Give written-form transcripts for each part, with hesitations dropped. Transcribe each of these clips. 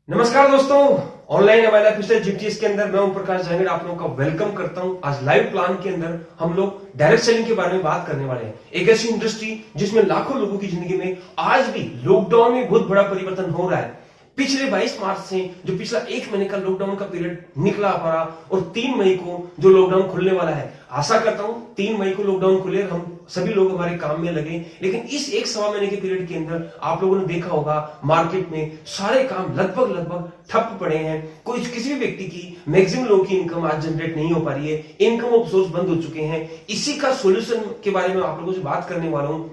नमस्कार दोस्तों, ऑनलाइन हमारे लाइफस्टाइल जीपीएस के अंदर मैं ओम प्रकाश जहांगीर आप लोगों का वेलकम करता हूं। आज लाइव प्लान के अंदर हम लोग डायरेक्ट सेलिंग के बारे में बात करने वाले हैं। एक ऐसी इंडस्ट्री जिसमें लाखों लोगों की जिंदगी में आज भी लॉकडाउन में बहुत बड़ा परिवर्तन हो रहा है। पिछले 22 मार्च से जो पिछला एक महीने का लॉकडाउन का पीरियड निकला हमारा और 3 मई को जो लॉकडाउन खुलने वाला है, आशा करता हूं 3 मई को लॉकडाउन खुले और हम सभी लोग हमारे काम में लगे। लेकिन इस एक सवा महीने के पीरियड के अंदर आप लोगों ने देखा होगा मार्केट में सारे काम लगभग ठप पड़े हैं। कोई किसी भी व्यक्ति की मैक्सिमम लोगों की इनकम आज जनरेट नहीं हो पा रही है, इनकम ऑफ सोर्स बंद हो चुके हैं। इसी का सोल्यूशन के बारे में आप लोगों से बात करने वाला हूं।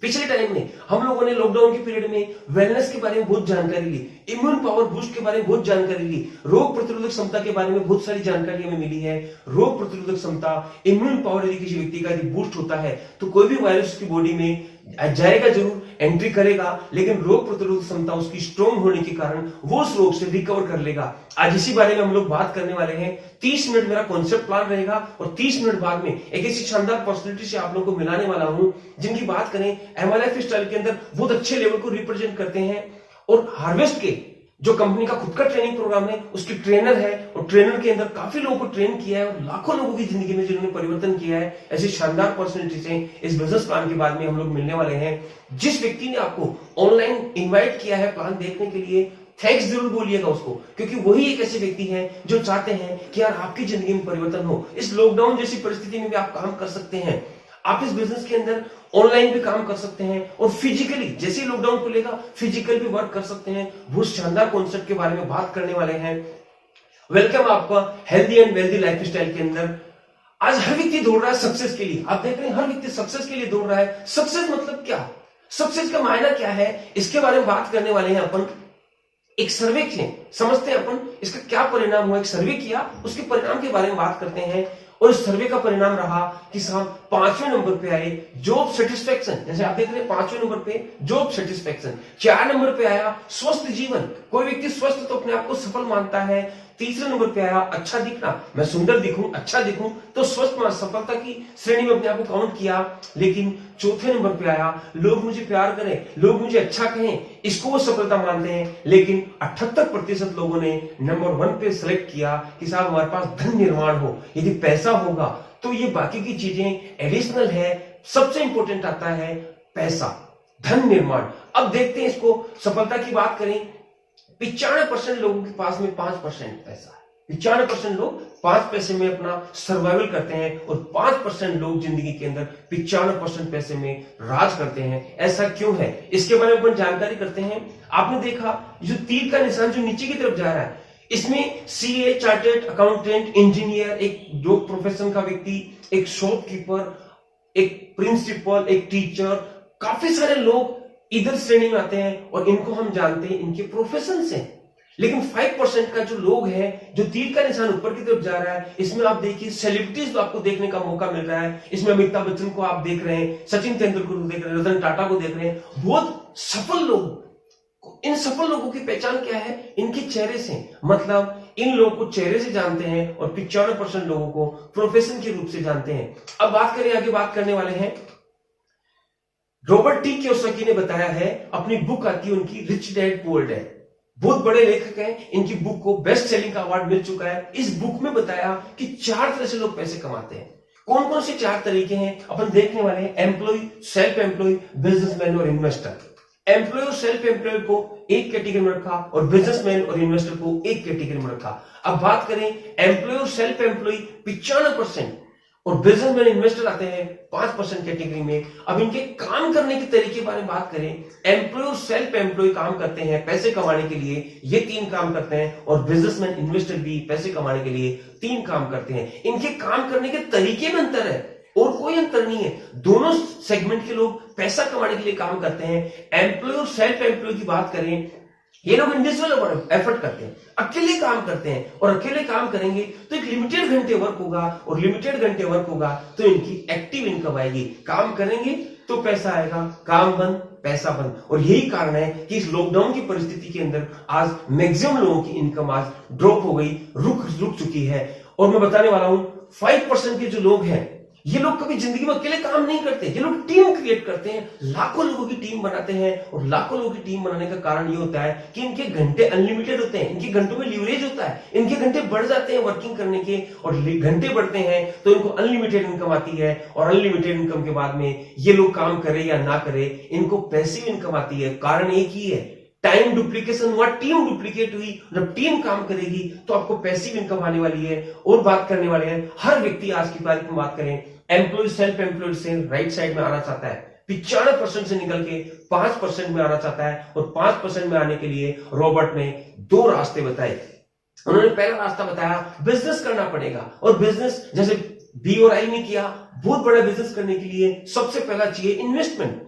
पिछले टाइम में हम लोगों ने लॉकडाउन के पीरियड में वेलनेस के बारे में बहुत जानकारी ली, इम्यून पावर बूस्ट के बारे में बहुत जानकारी ली, रोग प्रतिरोधक क्षमता के बारे में बहुत सारी जानकारी हमें मिली है। रोग प्रतिरोधक क्षमता, इम्यून पावर यदि किसी व्यक्ति का बूस्ट होता है तो कोई भी वायरस की बॉडी में जाएगा जरूर, एंट्री करेगा, लेकिन रोग प्रतिरोधक क्षमता उसकी स्ट्रॉन्ग होने के कारण वो उस रोग से रिकवर कर लेगा। आज इसी बारे में हम लोग बात करने वाले हैं। 30 मिनट मेरा कॉन्सेप्ट प्लान रहेगा और 30 मिनट बाद में एक ऐसी शानदार पर्सनैलिटी से आप लोगों को मिलाने वाला हूं जिनकी बात करें एमआई लाइफस्टाइल के अंदर बहुत अच्छे लेवल को रिप्रेजेंट करते हैं और हार्वेस्ट के जो कंपनी का खुद का ट्रेनिंग प्रोग्राम है उसके ट्रेनर है और ट्रेनर के अंदर काफी लोगों को ट्रेन किया है और लाखों लोगों की जिंदगी में जिन्होंने परिवर्तन किया है। ऐसी शानदार पर्सनैलिटी से इस बिजनेस प्लान के बाद में हम लोग मिलने वाले हैं। जिस व्यक्ति ने आपको ऑनलाइन इन्वाइट किया है प्लान देखने के लिए, थैंक्स जरूर बोलिएगा उसको, क्योंकि वही एक ऐसे व्यक्ति हैं जो चाहते हैं कि यार आपकी जिंदगी में परिवर्तन हो। इस लॉकडाउन जैसी परिस्थिति में भी आप काम कर सकते हैं, आप इस बिजनेस के अंदर ऑनलाइन भी काम कर सकते हैं और फिजिकली जैसे लॉकडाउन खुलेगा फिजिकल भी वर्क कर सकते हैं। बहुत शानदार कॉन्सेप्ट के बारे में बात करने वाले हैं। वेलकम आपका हेल्दी एंड वेल्दी लाइफस्टाइल के अंदर। आज हर व्यक्ति दौड़ रहा है सक्सेस के लिए। आप देख रहे हैं हर व्यक्ति सक्सेस के लिए दौड़ रहा है। सक्सेस मतलब क्या, सक्सेस का मायना क्या है, इसके बारे में बात करने वाले हैं अपन। एक सर्वे किए, समझते हैं अपन इसका क्या परिणाम हुआ। एक सर्वे किया, उसके परिणाम के बारे में बात करते हैं और इस सर्वे का परिणाम रहा कि साहब 5वें नंबर पे आए जॉब सेटिस्फेक्शन। जैसे आप देख रहे हैं 5वें नंबर पे जॉब सेटिस्फेक्शन। 4 नंबर पे आया स्वस्थ जीवन, कोई व्यक्ति स्वस्थ तो अपने आप को सफल मानता है। 3रे नंबर पे आया अच्छा दिखना, मैं सुंदर दिखूं, अच्छा दिखूं तो स्वस्थ सफलता की श्रेणी में अपने आप को काउंट किया। लेकिन 4थे नंबर पे आया लोग मुझे प्यार करें, लोग मुझे अच्छा कहें, इसको वो सफलता मानते हैं। लेकिन 78% लोगों ने नंबर 1 पे सिलेक्ट किया कि साहब हमारे पास धन निर्माण हो, यदि पैसा होगा तो ये बाकी की चीजें एडिशनल है, सबसे इंपॉर्टेंट आता है पैसा, धन निर्माण। अब देखते हैं इसको सफलता की बात करें। 95% लोगों के पास में 5% पैसा है। 95% लोग 5 पैसे में अपना सर्वाइवल करते हैं और 5% लोग जिंदगी के अंदर 95% पैसे में राज करते हैं। ऐसा क्यों है, इसके बारे में अपन जानकारी करते हैं। आपने देखा जो तीर का निशान जो नीचे की तरफ जा रहा है, इसमें सीए, चार्टर्ड अकाउंटेंट, इंजीनियर, एक जो प्रोफेशन का व्यक्ति, एक शॉपकीपर, एक प्रिंसिपल, एक टीचर, काफी सारे लोग इधर श्रेणी में आते हैं और इनको हम जानते हैं इनके प्रोफेशन से। लेकिन 5% का जो लोग हैं, जो तीर का निशान ऊपर की तरफ जा रहा है, इसमें आप देखिए सेलिब्रिटीज आपको देखने का मौका मिल रहा है। इसमें अमिताभ बच्चन को आप देख रहे हैं, सचिन तेंदुलकर को देख रहे हैं, रतन टाटा को देख रहे हैं, बहुत सफल लोग। इन सफल लोगों की पहचान क्या है, इनके चेहरे से, मतलब इन लोगों को चेहरे से जानते हैं और 95% लोगों को प्रोफेशन के रूप से जानते हैं। अब बात करें, आगे बात करने वाले हैं। रॉबर्ट टी कियोसाकी ने बताया है, अपनी बुक आती है उनकी रिच डैड पुअर डैड, बहुत बड़े लेखक हैं, इनकी बुक को बेस्ट सेलिंग का अवार्ड मिल चुका है। इस बुक में बताया कि 4 तरह से लोग पैसे कमाते हैं। कौन कौन से 4 तरीके हैं अपन देखने वाले हैं। एम्प्लॉय, सेल्फ एम्प्लॉय, बिजनेसमैन और इन्वेस्टर। एम्प्लॉय और सेल्फ एम्प्लॉय को एक कैटेगरी में रखा और बिजनेसमैन और इन्वेस्टर को एक कैटेगरी में रखा। अब बात करें एम्प्लॉय और सेल्फ एम्प्लॉय 95% और बिजनेसमैन इन्वेस्टर आते हैं 5% कैटेगरी में। अब इनके काम करने के तरीके के बारे में बात करें, एम्प्लॉय और सेल्फ एम्प्लॉय काम करते हैं पैसे कमाने के लिए, ये 3 काम करते हैं, और बिजनेसमैन इन्वेस्टर भी पैसे कमाने के लिए 3 काम करते हैं। इनके काम करने के तरीके में अंतर है और कोई अंतर नहीं है। दोनों सेगमेंट के लोग पैसा कमाने के लिए काम करते हैं। एम्प्लॉय और सेल्फ एम्प्लॉय की बात करें, ये लोग इंडिविजुअल एफर्ट करते हैं, अकेले काम करते हैं, और अकेले काम करेंगे तो एक लिमिटेड घंटे वर्क होगा, और लिमिटेड घंटे वर्क होगा तो इनकी एक्टिव इनकम आएगी। काम करेंगे तो पैसा आएगा, काम बंद पैसा बंद। और यही कारण है कि इस लॉकडाउन की परिस्थिति के अंदर आज मैक्सिमम लोगों की इनकम आज ड्रॉप हो गई, रुक चुकी है। और मैं बताने वाला हूं 5% के जो लोग हैं ये लोग कभी जिंदगी में अकेले काम नहीं करते, ये लोग टीम क्रिएट करते हैं, लाखों लोगों की टीम बनाते हैं। और लाखों लोगों की टीम बनाने का कारण ये होता है कि इनके घंटे अनलिमिटेड होते हैं, इनके घंटों में लीवरेज होता है, इनके घंटे बढ़ जाते हैं वर्किंग करने के, और घंटे बढ़ते हैं तो इनको अनलिमिटेड इनकम आती है। और अनलिमिटेड इनकम के बाद में ये लोग काम करे या ना करे, इनको पैसिव इनकम आती है। कारण एक ही है, टाइम डुप्लीकेशन हुआ, टीम डुप्लीकेट हुई। जब टीम काम करेगी तो आपको पैसिव इनकम आने वाली है। और बात करने वाले हैं हर व्यक्ति, आज की तारीख में बात करें, एम्प्लॉय सेल्फ एम्प्लॉयड से राइट साइड में आना चाहता है, 95% से निकल के 5% में आना चाहता है। और 5% में आने के लिए रॉबर्ट ने 2 रास्ते बताए। उन्होंने पहला रास्ता बताया, बिजनेस करना पड़ेगा। और बिजनेस जैसे बी और आई ने किया, बहुत बड़ा बिजनेस करने के लिए सबसे पहला चाहिए investment,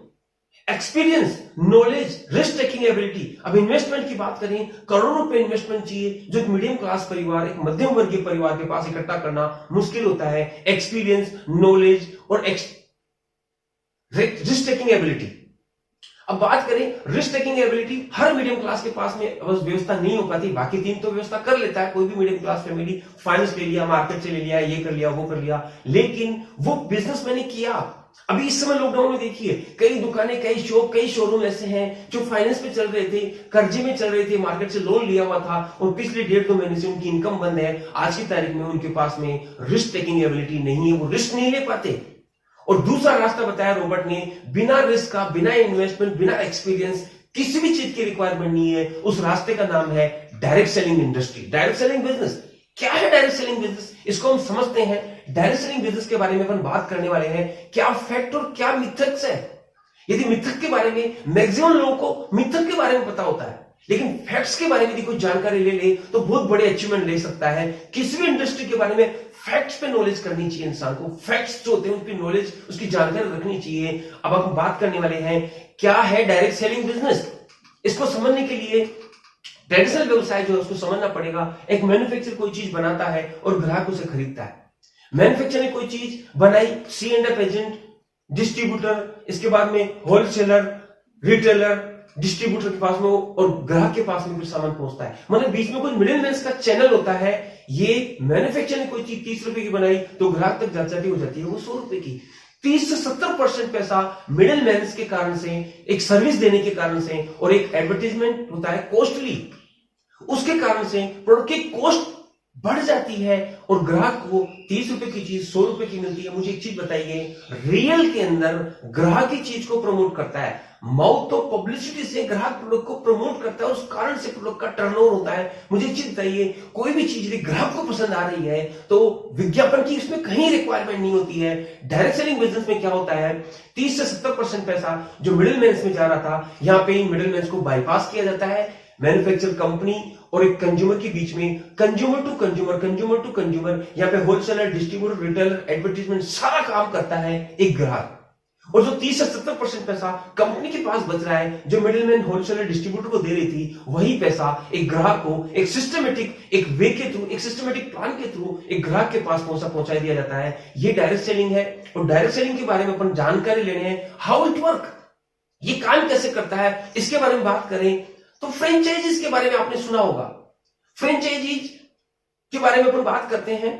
experience, knowledge, risk taking ability. अब इन्वेस्टमेंट की बात करें, करोड़ों रुपए इन्वेस्टमेंट चाहिए, जो एक मीडियम क्लास परिवार, एक मध्यम वर्गीय परिवार के पास इकट्ठा करना मुश्किल होता है। एक्सपीरियंस, नॉलेज और रिस्क टेकिंग एबिलिटी। अब बात करें रिस्क टेकिंग एबिलिटी, हर मीडियम क्लास के पास में व्यवस्था नहीं हो पाती। बाकी 3 तो व्यवस्था कर लेता है कोई भी मीडियम क्लास फैमिली, फाइनेंस ले लिया, मार्केट से ले लिया, ये कर लिया, वो कर लिया, लेकिन वो बिजनेस मैंने किया। अभी इस समय लॉकडाउन में देखिए, कई दुकानें, कई शॉप, कई शोरूम ऐसे हैं जो फाइनेंस पे चल रहे थे, कर्जे में चल रहे थे, मार्केट से लोन लिया हुआ था, और पिछले 1.5-2 महीने से उनकी इनकम बंद है। आज की तारीख में उनके पास में रिस्क टेकिंग एबिलिटी नहीं है, वो रिस्क नहीं ले पाते। और दूसरा रास्ता बताया रॉबर्ट ने, बिना रिस्क का, बिना इन्वेस्टमेंट, बिना एक्सपीरियंस, किसी भी चीज की रिक्वायरमेंट नहीं है। उस रास्ते का नाम है direct selling industry, direct selling business. क्या है डायरेक्ट सेलिंग बिजनेस, इसको हम समझते हैं। डायरेक्ट सेलिंग बिजनेस के बारे में अपन बात करने वाले हैं, क्या फैक्ट और क्या मिथक्स है। यदि मिथक के बारे में, मैक्सिमम लोगों को मिथक के बारे में पता होता है, लेकिन फैक्ट्स के बारे में यदि कोई जानकारी ले ले तो बहुत बड़े अचीवमेंट ले सकता है। किसी भी इंडस्ट्री के बारे में फैक्ट्स पे नॉलेज करनी चाहिए इंसान को, फैक्ट्स जो होते हैं उन पे नॉलेज, उसकी जानकारी रखनी चाहिए। अब हम बात करने वाले हैं, क्या है डायरेक्ट सेलिंग बिजनेस। इसको समझने के लिए ट्रेडिशनल व्यवसाय जो है उसको समझना पड़ेगा। एक मैन्युफैक्चरर कोई चीज बनाता है और ग्राहक उसे खरीदता है। मैन्युफैक्चरर ने कोई चीज बनाई, C&F एजेंट, डिस्ट्रीब्यूटर, इसके बाद में होलसेलर, रिटेलर, डिस्ट्रीब्यूटर के पास में, और ग्राहक के पास में फिर सामान पहुंचता है। मतलब बीच में कोई मिडिल मैन का चैनल होता है। ये मैन्युफैक्चरर ने कोई चीज 30 रुपए की बनाई तो ग्राहक तक जाती हो जाती है वो 100 रुपए की। 30 से 70% पैसा मिडिल मैन के कारण से, एक सर्विस देने के कारण से, और एक एडवर्टीजमेंट होता है कॉस्टली, उसके कारण से प्रोडक्ट की कॉस्ट बढ़ जाती है और ग्राहक को 30 रुपए की चीज 100 रुपए की मिलती है। मुझे एक चीज बताइए, रियल के अंदर ग्राहक की चीज को प्रमोट करता है, माउथ तो पब्लिसिटी से ग्राहक प्रोडक्ट को प्रमोट करता है, उस कारण से प्रोडक्ट का टर्नओवर होता है। मुझे एक चीज बताइए, कोई भी चीज यदि ग्राहक को पसंद आ रही है तो विज्ञापन की इसमें कहीं रिक्वायरमेंट नहीं होती है। डायरेक्ट सेलिंग बिजनेस में क्या होता है, 30 से 70% पैसा जो मिडिल मैन में जा रहा था, यहां पे इन मिडिल मैन को बाईपास किया जाता है। मैन्युफैक्चर कंपनी और एक कंज्यूमर के बीच में, consumer to consumer, consumer to consumer, यहाँ पे होलसेलर, डिस्ट्रीब्यूटर, रिटेलर, एडवर्टीजमेंट, सारा काम करता है एक ग्राहक। और जो 30 से 70% पैसा कंपनी के पास बच रहा है, जो मिडिलमैन होलसेलर डिस्ट्रीब्यूटर को दे रही थी, वही पैसा एक ग्राहक को एक सिस्टमेटिक, एक वे के थ्रू, एक सिस्टमेटिक प्लान के थ्रू एक ग्राहक के पास पहुंचा दिया जाता है। ये डायरेक्ट सेलिंग है। और डायरेक्ट सेलिंग के बारे में अपन जानकारी लेने हैं, हाउ इट वर्क, ये काम कैसे करता है, इसके बारे में बात करें तो फ्रेंचाइजीज के बारे में आपने सुना होगा। फ्रेंचाइजीज के बारे में अपन बात करते हैं,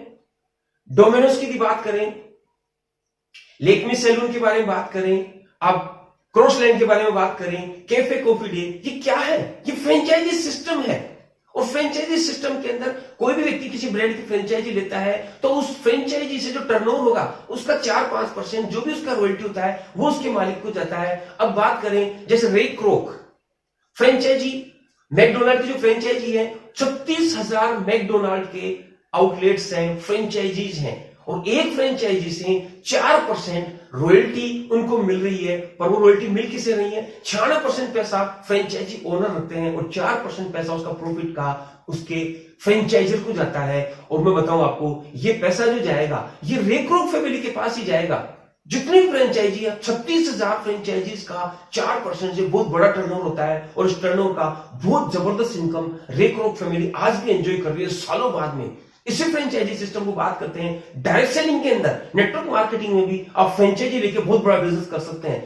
डोमिनोज की भी बात करें, लेकमी सैलून के बारे में बात करें, आप क्रॉसलैंड के बारे में बात करें, कैफे कॉफी डे, ये क्या है, ये फ्रेंचाइजी सिस्टम है। और फ्रेंचाइजी सिस्टम के अंदर कोई भी व्यक्ति किसी ब्रांड की फ्रेंचाइजी लेता है तो उस फ्रेंचाइजी से जो टर्नओवर होगा उसका 4-5% जो भी उसका रॉयल्टी होता है वो उसके मालिक को जाता है। अब बात करें जैसे रे क्रोक फ्रेंचाइजी, मैकडोनाल्ड की जो फ्रेंचाइजी है, 36,000 मैकडोनाल्ड के आउटलेट्स हैं, फ्रेंचाइजीज हैं, और एक फ्रेंचाइजी से 4% रॉयल्टी उनको मिल रही है। पर वो रॉयल्टी मिल किसे रही है, 96% पैसा फ्रेंचाइजी ओनर रखते हैं और 4% पैसा उसका प्रॉफिट का उसके फ्रेंचाइजर को जाता है। और मैं बताऊं आपको, ये पैसा जो जाएगा ये रेक्रोक फैमिली के पास ही जाएगा। जितनी भी फ्रेंचाइजी है, 36,000 फ्रेंचाइजीज का 4% से बहुत बड़ा टर्नओवर होता है, और इस टर्नओवर का बहुत जबरदस्त इनकम रेक्रोक फैमिली आज भी एंजॉय कर रही है सालों बाद में। इसी फ्रेंचाइजी सिस्टम को बात करते हैं डायरेक्ट सेलिंग के अंदर, नेटवर्क मार्केटिंग में भी आप फ्रेंचाइजी लेके बहुत बड़ा बिजनेस कर सकते हैं।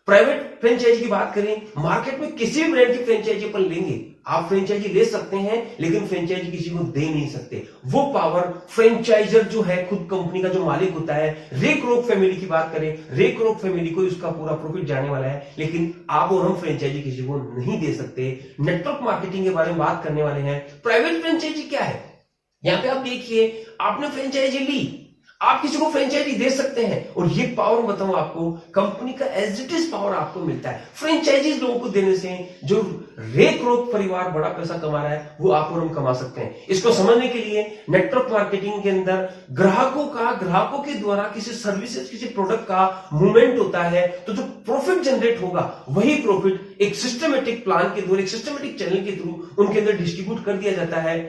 प्राइवेट फ्रेंचाइजी की बात करें, मार्केट में किसी भी ब्रांड की फ्रेंचाइजी अपन लेंगे, आप फ्रेंचाइजी ले सकते हैं लेकिन फ्रेंचाइजी किसी को दे नहीं सकते। वो पावर फ्रेंचाइजर जो है, खुद कंपनी का जो मालिक होता है, रे क्रोक फैमिली की बात करें, रे क्रोक फैमिली को उसका पूरा प्रॉफिट जाने वाला है, लेकिन आप और हम फ्रेंचाइजी किसी को नहीं दे सकते। नेटवर्क मार्केटिंग के बारे में बात करने वाले हैं। प्राइवेट फ्रेंचाइजी क्या है, यहां पे आप देखिए, आपने फ्रेंचाइजी ली, आप किसी को फ्रेंचाइजी दे सकते हैं, और ये पावर बताऊं आपको, कंपनी का एज इट इज पावर आपको मिलता है फ्रेंचाइजी लोगों को देने से। जो रे क्रोक परिवार बड़ा पैसा कमा रहा है, वो आप और हम कमा सकते हैं। इसको समझने के लिए नेटवर्क मार्केटिंग के अंदर ग्राहकों के द्वारा किसी सर्विसेज, किसी प्रोडक्ट का मूवमेंट होता है, तो जो प्रॉफिट जनरेट होगा, वही प्रॉफिट एक सिस्टमेटिक प्लान के द्वारा, एक सिस्टमेटिक चैनल के थ्रू उनके अंदर डिस्ट्रीब्यूट कर दिया जाता है।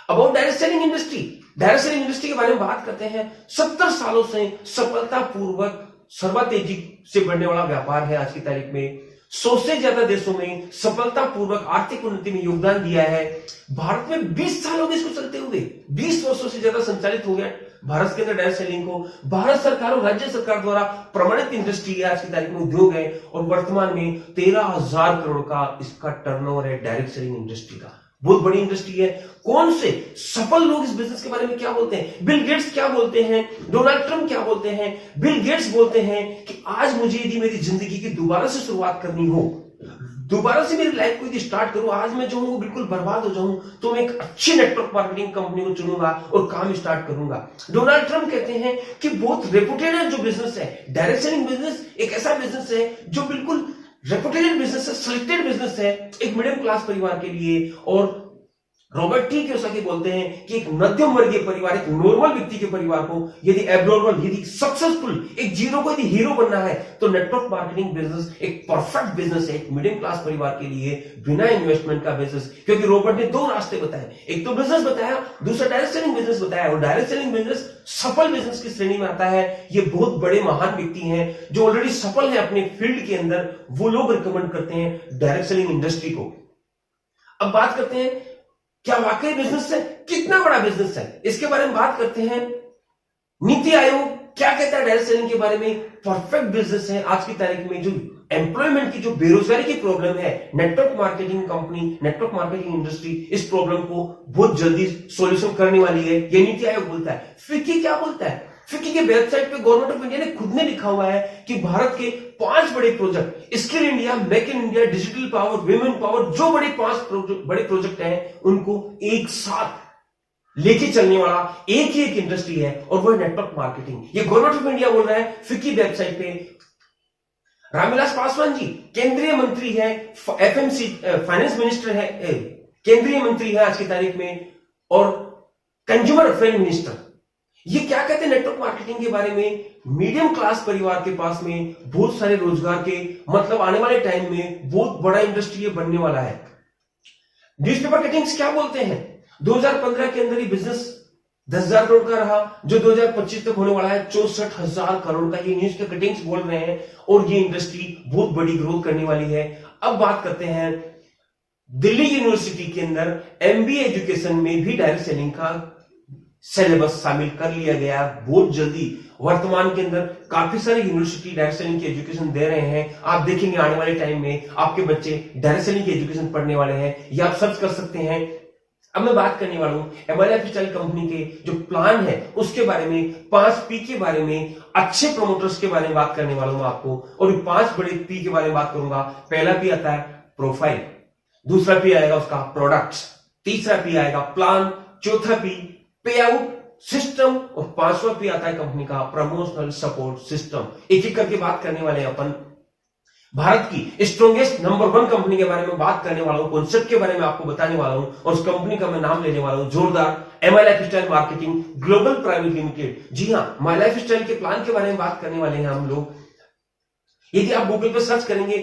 About direct selling industry, direct selling industry के बारे में बात करते हैं। 70 सालों से सफलतापूर्वक सर्वातेजी से बढ़ने वाला व्यापार है। आज की तारीख में 100 से ज्यादा देशों में सफलतापूर्वक आर्थिक उन्नति में योगदान दिया है। भारत में 20 साल हो गए इसको चलते हुए, 20 वर्षों से ज्यादा संचालित हो गया भारत के अंदर डायरेक्ट सेलिंग को। भारत सरकार और राज्य सरकार द्वारा प्रमाणित इंडस्ट्री है, आज की तारीख में उद्योग है, और वर्तमान में 13,000 करोड़ का इसका टर्नओवर है डायरेक्ट सेलिंग इंडस्ट्री का। बहुत बड़ी इंडस्ट्री है। कौन से सफल लोग इस बिजनेस के बारे में क्या बोलते हैं? बिल गेट्स क्या बोलते हैं, डोनाल्ड ट्रंप क्या बोलते हैं? बिल गेट्स बोलते हैं कि आज मुझे यदि मेरी जिंदगी की दोबारा से शुरुआत करनी हो, दोबारा से मेरी लाइफ को यदि स्टार्ट करूं, आज मैं जो हूं बिल्कुल बर्बाद हो जाऊं, तो मैं एक अच्छी नेटवर्क मार्केटिंग कंपनी को चुनूंगा और काम स्टार्ट करूंगा। डोनाल्ड ट्रंप कहते हैं कि बहुत रेपुटेड जो बिजनेस है, डायरेक्ट सेलिंग बिजनेस एक ऐसा बिजनेस है जो बिल्कुल रेपुटेड बिजनेस है, सिलेक्टेड बिजनेस है एक मिडिल क्लास परिवार के लिए। और रॉबर्ट टी कियोसाकी बोलते हैं कि एक मध्यम वर्गीय परिवार, एक नॉर्मल व्यक्ति के परिवार को यदि एबनॉर्मल, यदि सक्सेसफुल, एक जीरो को यदि हीरो बनना है, तो नेटवर्क मार्केटिंग बिजनेस एक परफेक्ट बिजनेस है एक मिडिल क्लास परिवार के लिए, बिना इन्वेस्टमेंट का बिजनेस। क्योंकि रॉबर्ट ने 2 रास्ते बताए, एक तो बिजनेस बताया, दूसरा डायरेक्ट सेलिंग बिजनेस बताया। और डायरेक्ट सेलिंग बिजनेस सफल बिजनेस की श्रेणी में आता है। ये बहुत बड़े महान व्यक्ति हैं जो ऑलरेडी सफल है अपने फील्ड के अंदर, वो लोग रिकमेंड करते हैं डायरेक्ट सेलिंग इंडस्ट्री को। अब बात करते हैं क्या वाकई बिजनेस है, कितना बड़ा बिजनेस है, इसके बारे में बात करते हैं। नीति आयोग क्या कहता है डायरेक्ट सेलिंग के बारे में? परफेक्ट बिजनेस है। आज की तारीख में जो एम्प्लॉयमेंट की, जो बेरोजगारी की प्रॉब्लम है, network marketing company, network marketing industry इस प्रॉब्लम को बहुत जल्दी सॉल्यूशन करने वाली है, ये नीति आयोग बोलता है। फिक्की क्या बोलता है? फिक्की के वेबसाइट पे गवर्नमेंट ऑफ इंडिया ने खुद ने लिखा हुआ है कि भारत के 5 बड़े project, skill India, make in India, digital power, women power, जो बड़े 5 बड़े प्रोजेक्ट हैं, उनको एक साथ लेके चलने वाला एक ही एक इंडस्ट्री है, और वो नेटवर्क मार्केटिंग। ये गवर्नमेंट ऑफ इंडिया बोल रहा है फिक्की वेबसाइट पे। रामविलास पासवान जी केंद्रीय मंत्री है, एफएमसी फाइनेंस मिनिस्टर है, केंद्रीय मंत्री है आज की तारीख में, और कंज्यूमर अफेयर मिनिस्टर। ये क्या कहते हैं नेटवर्क मार्केटिंग के बारे में? मीडियम क्लास परिवार के पास में बहुत सारे रोजगार के, मतलब आने वाले टाइम में बहुत बड़ा इंडस्ट्री बनने वाला है। न्यूज़पेपर कटिंग्स क्या बोलते हैं? 2015 के अंदर ये बिजनेस 10,000 करोड़ का रहा, जो 2025 तक होने वाला है 64,000 करोड़ का, ये न्यूज के कटिंग्स बोल रहे हैं, और ये इंडस्ट्री बहुत बड़ी ग्रोथ करने वाली है। अब बात करते हैं दिल्ली यूनिवर्सिटी के अंदर एमबीए एजुकेशन में भी डायरेक्ट सेलिंग का सिलेबस शामिल कर लिया गया बहुत जल्दी। वर्तमान के अंदर काफी सारी यूनिवर्सिटी डायरेक्ट सेलिंग की एजुकेशन दे रहे हैं। आप देखेंगे आने वाले टाइम में आपके बच्चे डायरेक्ट सेलिंग की एजुकेशन पढ़ने वाले हैं, ये आप सर्च कर सकते हैं। अब मैं बात करने वाला हूं MLF स्टाइल कंपनी के जो प्लान है उसके बारे में, 5P के बारे में, अच्छे प्रोमोटर्स के बारे में बात करने वाला हूं आपको, और 5 बड़े P के बारे में बात करूंगा। पहला P आता है प्रोफाइल, दूसरा P आएगा उसका प्रोडक्ट्स, तीसरा P आएगा प्लान, चौथा P पे आउट सिस्टम, और 5वां P आता है कंपनी का प्रमोशनल सपोर्ट सिस्टम। एक एक करके बात करने वाले हैं अपन। भारत की स्ट्रॉन्गेस्ट नंबर 1 कंपनी के बारे में बात करने वाला हूं, कॉन्सेप्ट के बारे में आपको बताने वाला हूं, और उस कंपनी का मैं नाम लेने वाला हूं, जोरदार MLF style marketing global private limited. जी हां, MLF स्टाइल के प्लान के बारे में बात करने वाले हैं हम लोग। यदि आप गूगल पर सर्च करेंगे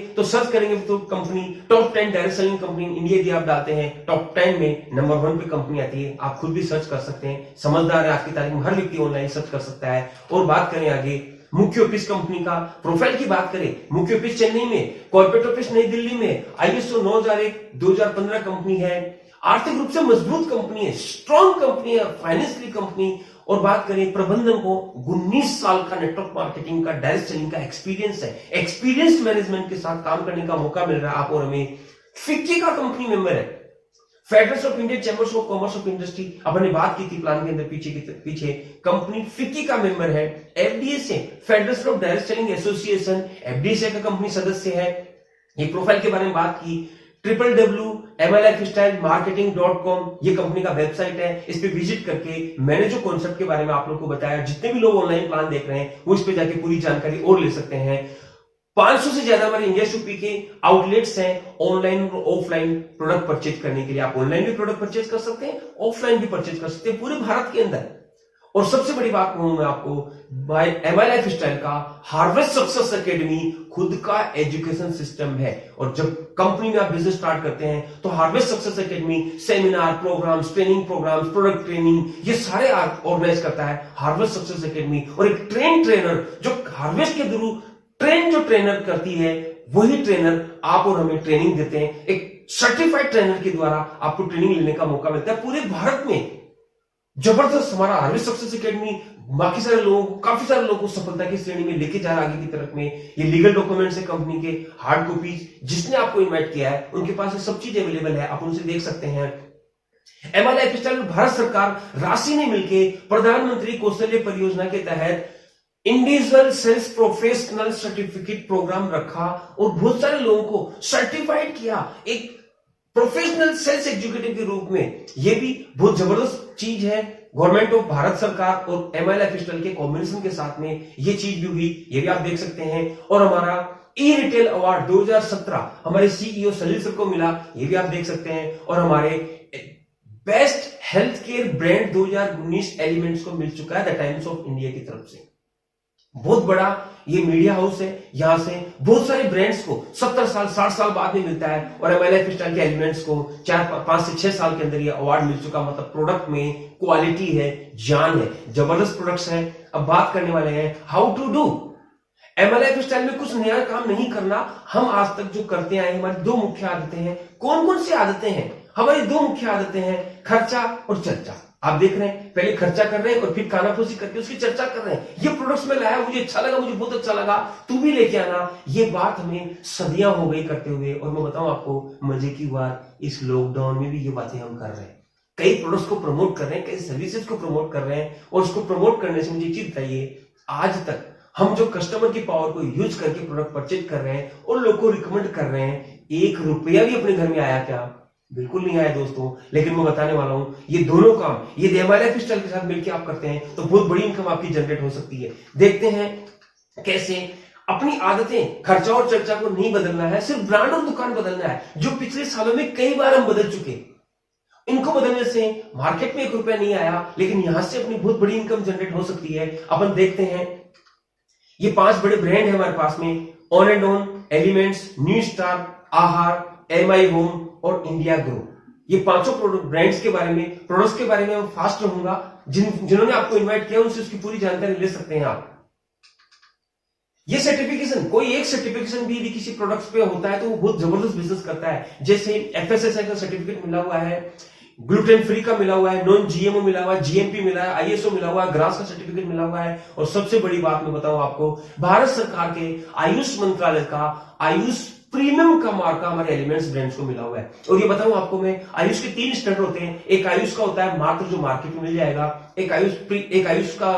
तो company top 10 direct selling company India, यदि आप डालते हैं टॉप 10 में नंबर 1 पे कंपनी आती है। आप खुद भी सर्च कर सकते हैं, समझदार है आज की तारीख में हर व्यक्ति ऑनलाइन सर्च कर सकता है। और बात करें आगे मुख्य ऑफिस कंपनी का प्रोफाइल की बात करें, मुख्य ऑफिस चेन्नई में, कॉर्पोरेट ऑफिस नई दिल्ली में, ISO 9001 2015 कंपनी है। आर्थिक रूप से मजबूत कंपनी है, स्ट्रॉन्ग कंपनी है, फाइनेंशियली कंपनी। और बात करें प्रबंधन को, 19 साल का नेटवर्क मार्केटिंग का, डायरेक्ट सेलिंग का एक्सपीरियंस है। एक्सपीरियंस मैनेजमेंट के साथ काम करने का मौका मिल रहा है आप और हमें। फिक्की का कंपनी मेंबर है, federation of Indian chambers of commerce of industry, अपन ने बात की थी प्लान के अंदर पीछे कंपनी फिक्की का मेंबर है। FDSA, federation of direct selling association, FDSA का कंपनी सदस्य है। ये प्रोफाइल के बारे में बात की, www.mlifestylemarketing.com ये कंपनी का वेबसाइट है। इस पे विजिट करके मैंने जो कॉन्सेप्ट के बारे में आप लोगों को बताया, जितने भी लोग ऑनलाइन प्लान देख रहे हैं वो इस पे जाके पूरी जानकारी और ले सकते हैं। 500 से ज्यादा हमारे इंडिया शॉपी के आउटलेट्स हैं ऑनलाइन और ऑफलाइन प्रोडक्ट परचेज करने के लिए। आप ऑनलाइन भी प्रोडक्ट परचेज कर सकते हैं, ऑफलाइन भी परचेज कर सकते हैं पूरे भारत के अंदर। और सबसे बड़ी बात कहूं मैं आपको, बाय एमआई लाइफस्टाइल का हार्वेस्ट सक्सेस एकेडमी खुद का एजुकेशन सिस्टम है। और जब कंपनी में आप बिजनेस स्टार्ट करते हैं तो Harvest Success Academy seminar programmes, training programmes, product training, ये सारे ऑर्गेनाइज करता है हार्वेस्ट सक्सेस एकेडमी। और एक ट्रेनर जो हार्वेस्ट के थ्रू जो ट्रेनर करती है, वही ट्रेनर आप और हमें ट्रेनिंग देते हैं। एक सर्टिफाइड ट्रेनर के द्वारा आपको ट्रेनिंग लेने का मौका मिलता है पूरे भारत में। जबरदस्त हमारा हार्वेस्ट सक्सेस एकेडमी बाकी सारे लोगों को, काफी सारे लोगों को सफलता की श्रेणी में लेके जा रहा है आगे की तरफ में। ये लीगल डॉक्यूमेंट्स है कंपनी के, हार्ड कॉपीज, जिसने आपको इनवाइट किया है उनके पास ये सब चीज अवेलेबल है, आप उनसे देख सकते हैं। एमआई लाइफस्टाइल में भारत सरकार राशि ने मिलकर प्रधानमंत्री कौशल्य परियोजना के तहत individual sales professional certificate programme रखा और बहुत सारे लोगों को सर्टिफाइड किया एक प्रोफेशनल सेल्स एग्जीक्यूटिव के रूप में। यह भी बहुत जबरदस्त चीज है। गवर्नमेंट ऑफ भारत सरकार और एमआई लाइफस्टाइल के कॉम्बिनेशन के साथ में यह चीज भी हुई, ये भी आप देख सकते हैं। और हमारा ई रिटेल अवार्ड 2017 हमारे सीईओ सलील सर को मिला, ये भी आप देख सकते हैं। और हमारे best health care brand 2019 elements को मिल चुका है द टाइम्स ऑफ इंडिया की तरफ से। बहुत बड़ा ये मीडिया हाउस है, यहां से बहुत सारे ब्रांड्स को 70 साल 60 साल बाद में मिलता है। और एमआई लाइफस्टाइल के एलिमेंट्स को 5 से 6 साल के अंदर ये अवार्ड मिल चुका। मतलब प्रोडक्ट में क्वालिटी है, जान है, जबरदस्त प्रोडक्ट्स हैं। अब बात करने वाले हैं how to do. Mi Lifestyle में कुछ नया काम नहीं करना, हम आज तक जो करते आए हमारी 2 मुख्य आदतें हैं। कौन कौन सी आदतें हैं? हमारी 2 मुख्य आदतें हैं, खर्चा और चर्चा। आप देख रहे हैं, पहले खर्चा कर रहे हैं और फिर कानाफूसी करके उसकी चर्चा कर रहे हैं। ये प्रोडक्ट्स में लाया, मुझे अच्छा लगा, मुझे बहुत अच्छा लगा, तू भी लेके आना। ये बात हमें सदियां हो गई करते हुए। और मैं बताऊं आपको मजे की बात, इस लॉकडाउन में भी ये बातें हम कर रहे हैं। कई प्रोडक्ट्स को प्रमोट कर रहे हैं, कई सर्विसेज को प्रमोट कर रहे हैं। और उसको प्रमोट करने से मुझे एक चीज बताइए, आज तक हम जो कस्टमर की पावर को यूज करके प्रोडक्ट परचेज कर रहे हैं और लोग को रिकमेंड कर रहे हैं, 1 रुपया भी अपने घर में आया क्या? बिल्कुल नहीं आया दोस्तों। लेकिन मैं बताने वाला हूं, ये दोनों काम ये एमआई लाइफस्टाइल के साथ मिलकर आप करते हैं तो बहुत बड़ी इनकम आपकी जनरेट हो सकती है। देखते हैं कैसे। अपनी आदतें, खर्चा और चर्चा को नहीं बदलना है, सिर्फ ब्रांड और दुकान बदलना है, जो पिछले सालों में कई बार हम बदल चुके। इनको बदलने से मार्केट में 1 रुपया नहीं आया, लेकिन यहां से अपनी बहुत बड़ी इनकम जनरेट हो सकती है। अपन देखते हैं, ये 5 बड़े ब्रांड है हमारे पास में, on and on, elements, new star, आहार, एमआई होम और इंडिया ग्रो। ये 5 प्रोडक्ट ब्रांड्स के बारे में, प्रोडक्ट्स के बारे में मैं फास्ट रहूंगा। जिन्होंने आपको इनवाइट किया उनसे उसकी पूरी जानकारी ले सकते हैं आप। ये सर्टिफिकेशन, कोई एक सर्टिफिकेशन भी किसी प्रोडक्ट्स पे होता है तो वो बहुत जबरदस्त बिजनेस करता है। जैसे एफएसएसआई का सर्टिफिकेट मिला हुआ है, ग्लूटेन फ्री का मिला हुआ है, नॉन जीएमओ मिला हुआ है, जीएमपी मिला है, आईएसओ मिला हुआ है, ग्रास का सर्टिफिकेट मिला हुआ है। और सबसे बड़ी बात मैं बताऊं आपको, भारत सरकार के आयुष मंत्रालय का आयुष प्रीमियम का मार्का हमारे एलिमेंट्स ब्रांड्स को मिला हुआ है। और ये बताऊं आपको मैं, आयुष के 3 स्टैंडर्ड होते हैं। एक आयुष का होता है मात्र जो मार्केट में मिल जाएगा, एक आयुष का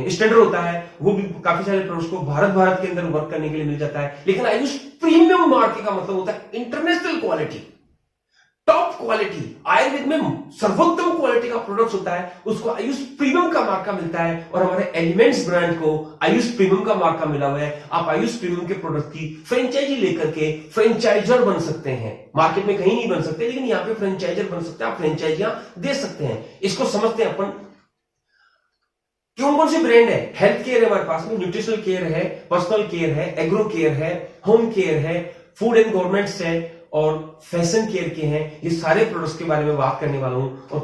स्टैंडर्ड होता है, वो भी काफी सारे प्रोडक्ट्स को भारत के अंदर वर्क करने के लिए मिल जाता है। लेकिन आयुष प्रीमियम मार्के का मतलब होता है international quality, top quality, Ayurveda में सर्वोत्तम क्वालिटी का प्रोडक्ट होता है, उसको आयुष प्रीमियम का मार्का मिलता है। और हमारे एलिमेंट्स ब्रांड को आयुष प्रीमियम का मार्का मिला हुआ है। आप आयुष प्रीमियम के प्रोडक्ट की फ्रेंचाइजी लेकर के फ्रेंचाइजर बन सकते हैं। मार्केट में कहीं नहीं बन सकते, लेकिन यहाँ पे फ्रेंचाइजर बन सकते हैं, आप फ्रेंचाइजियां दे सकते हैं। इसको समझते हैं अपन, कौन सी ब्रांड है। हेल्थ केयर है हमारे पास में, न्यूट्रिशनल केयर है, पर्सनल केयर है, एग्रो केयर है, होम केयर है, फूड एंड गवर्नमेंट्स है और फैशन केयर के हैं। ये सारे प्रोडक्ट्स के बारे में बात करने वाला हूं। और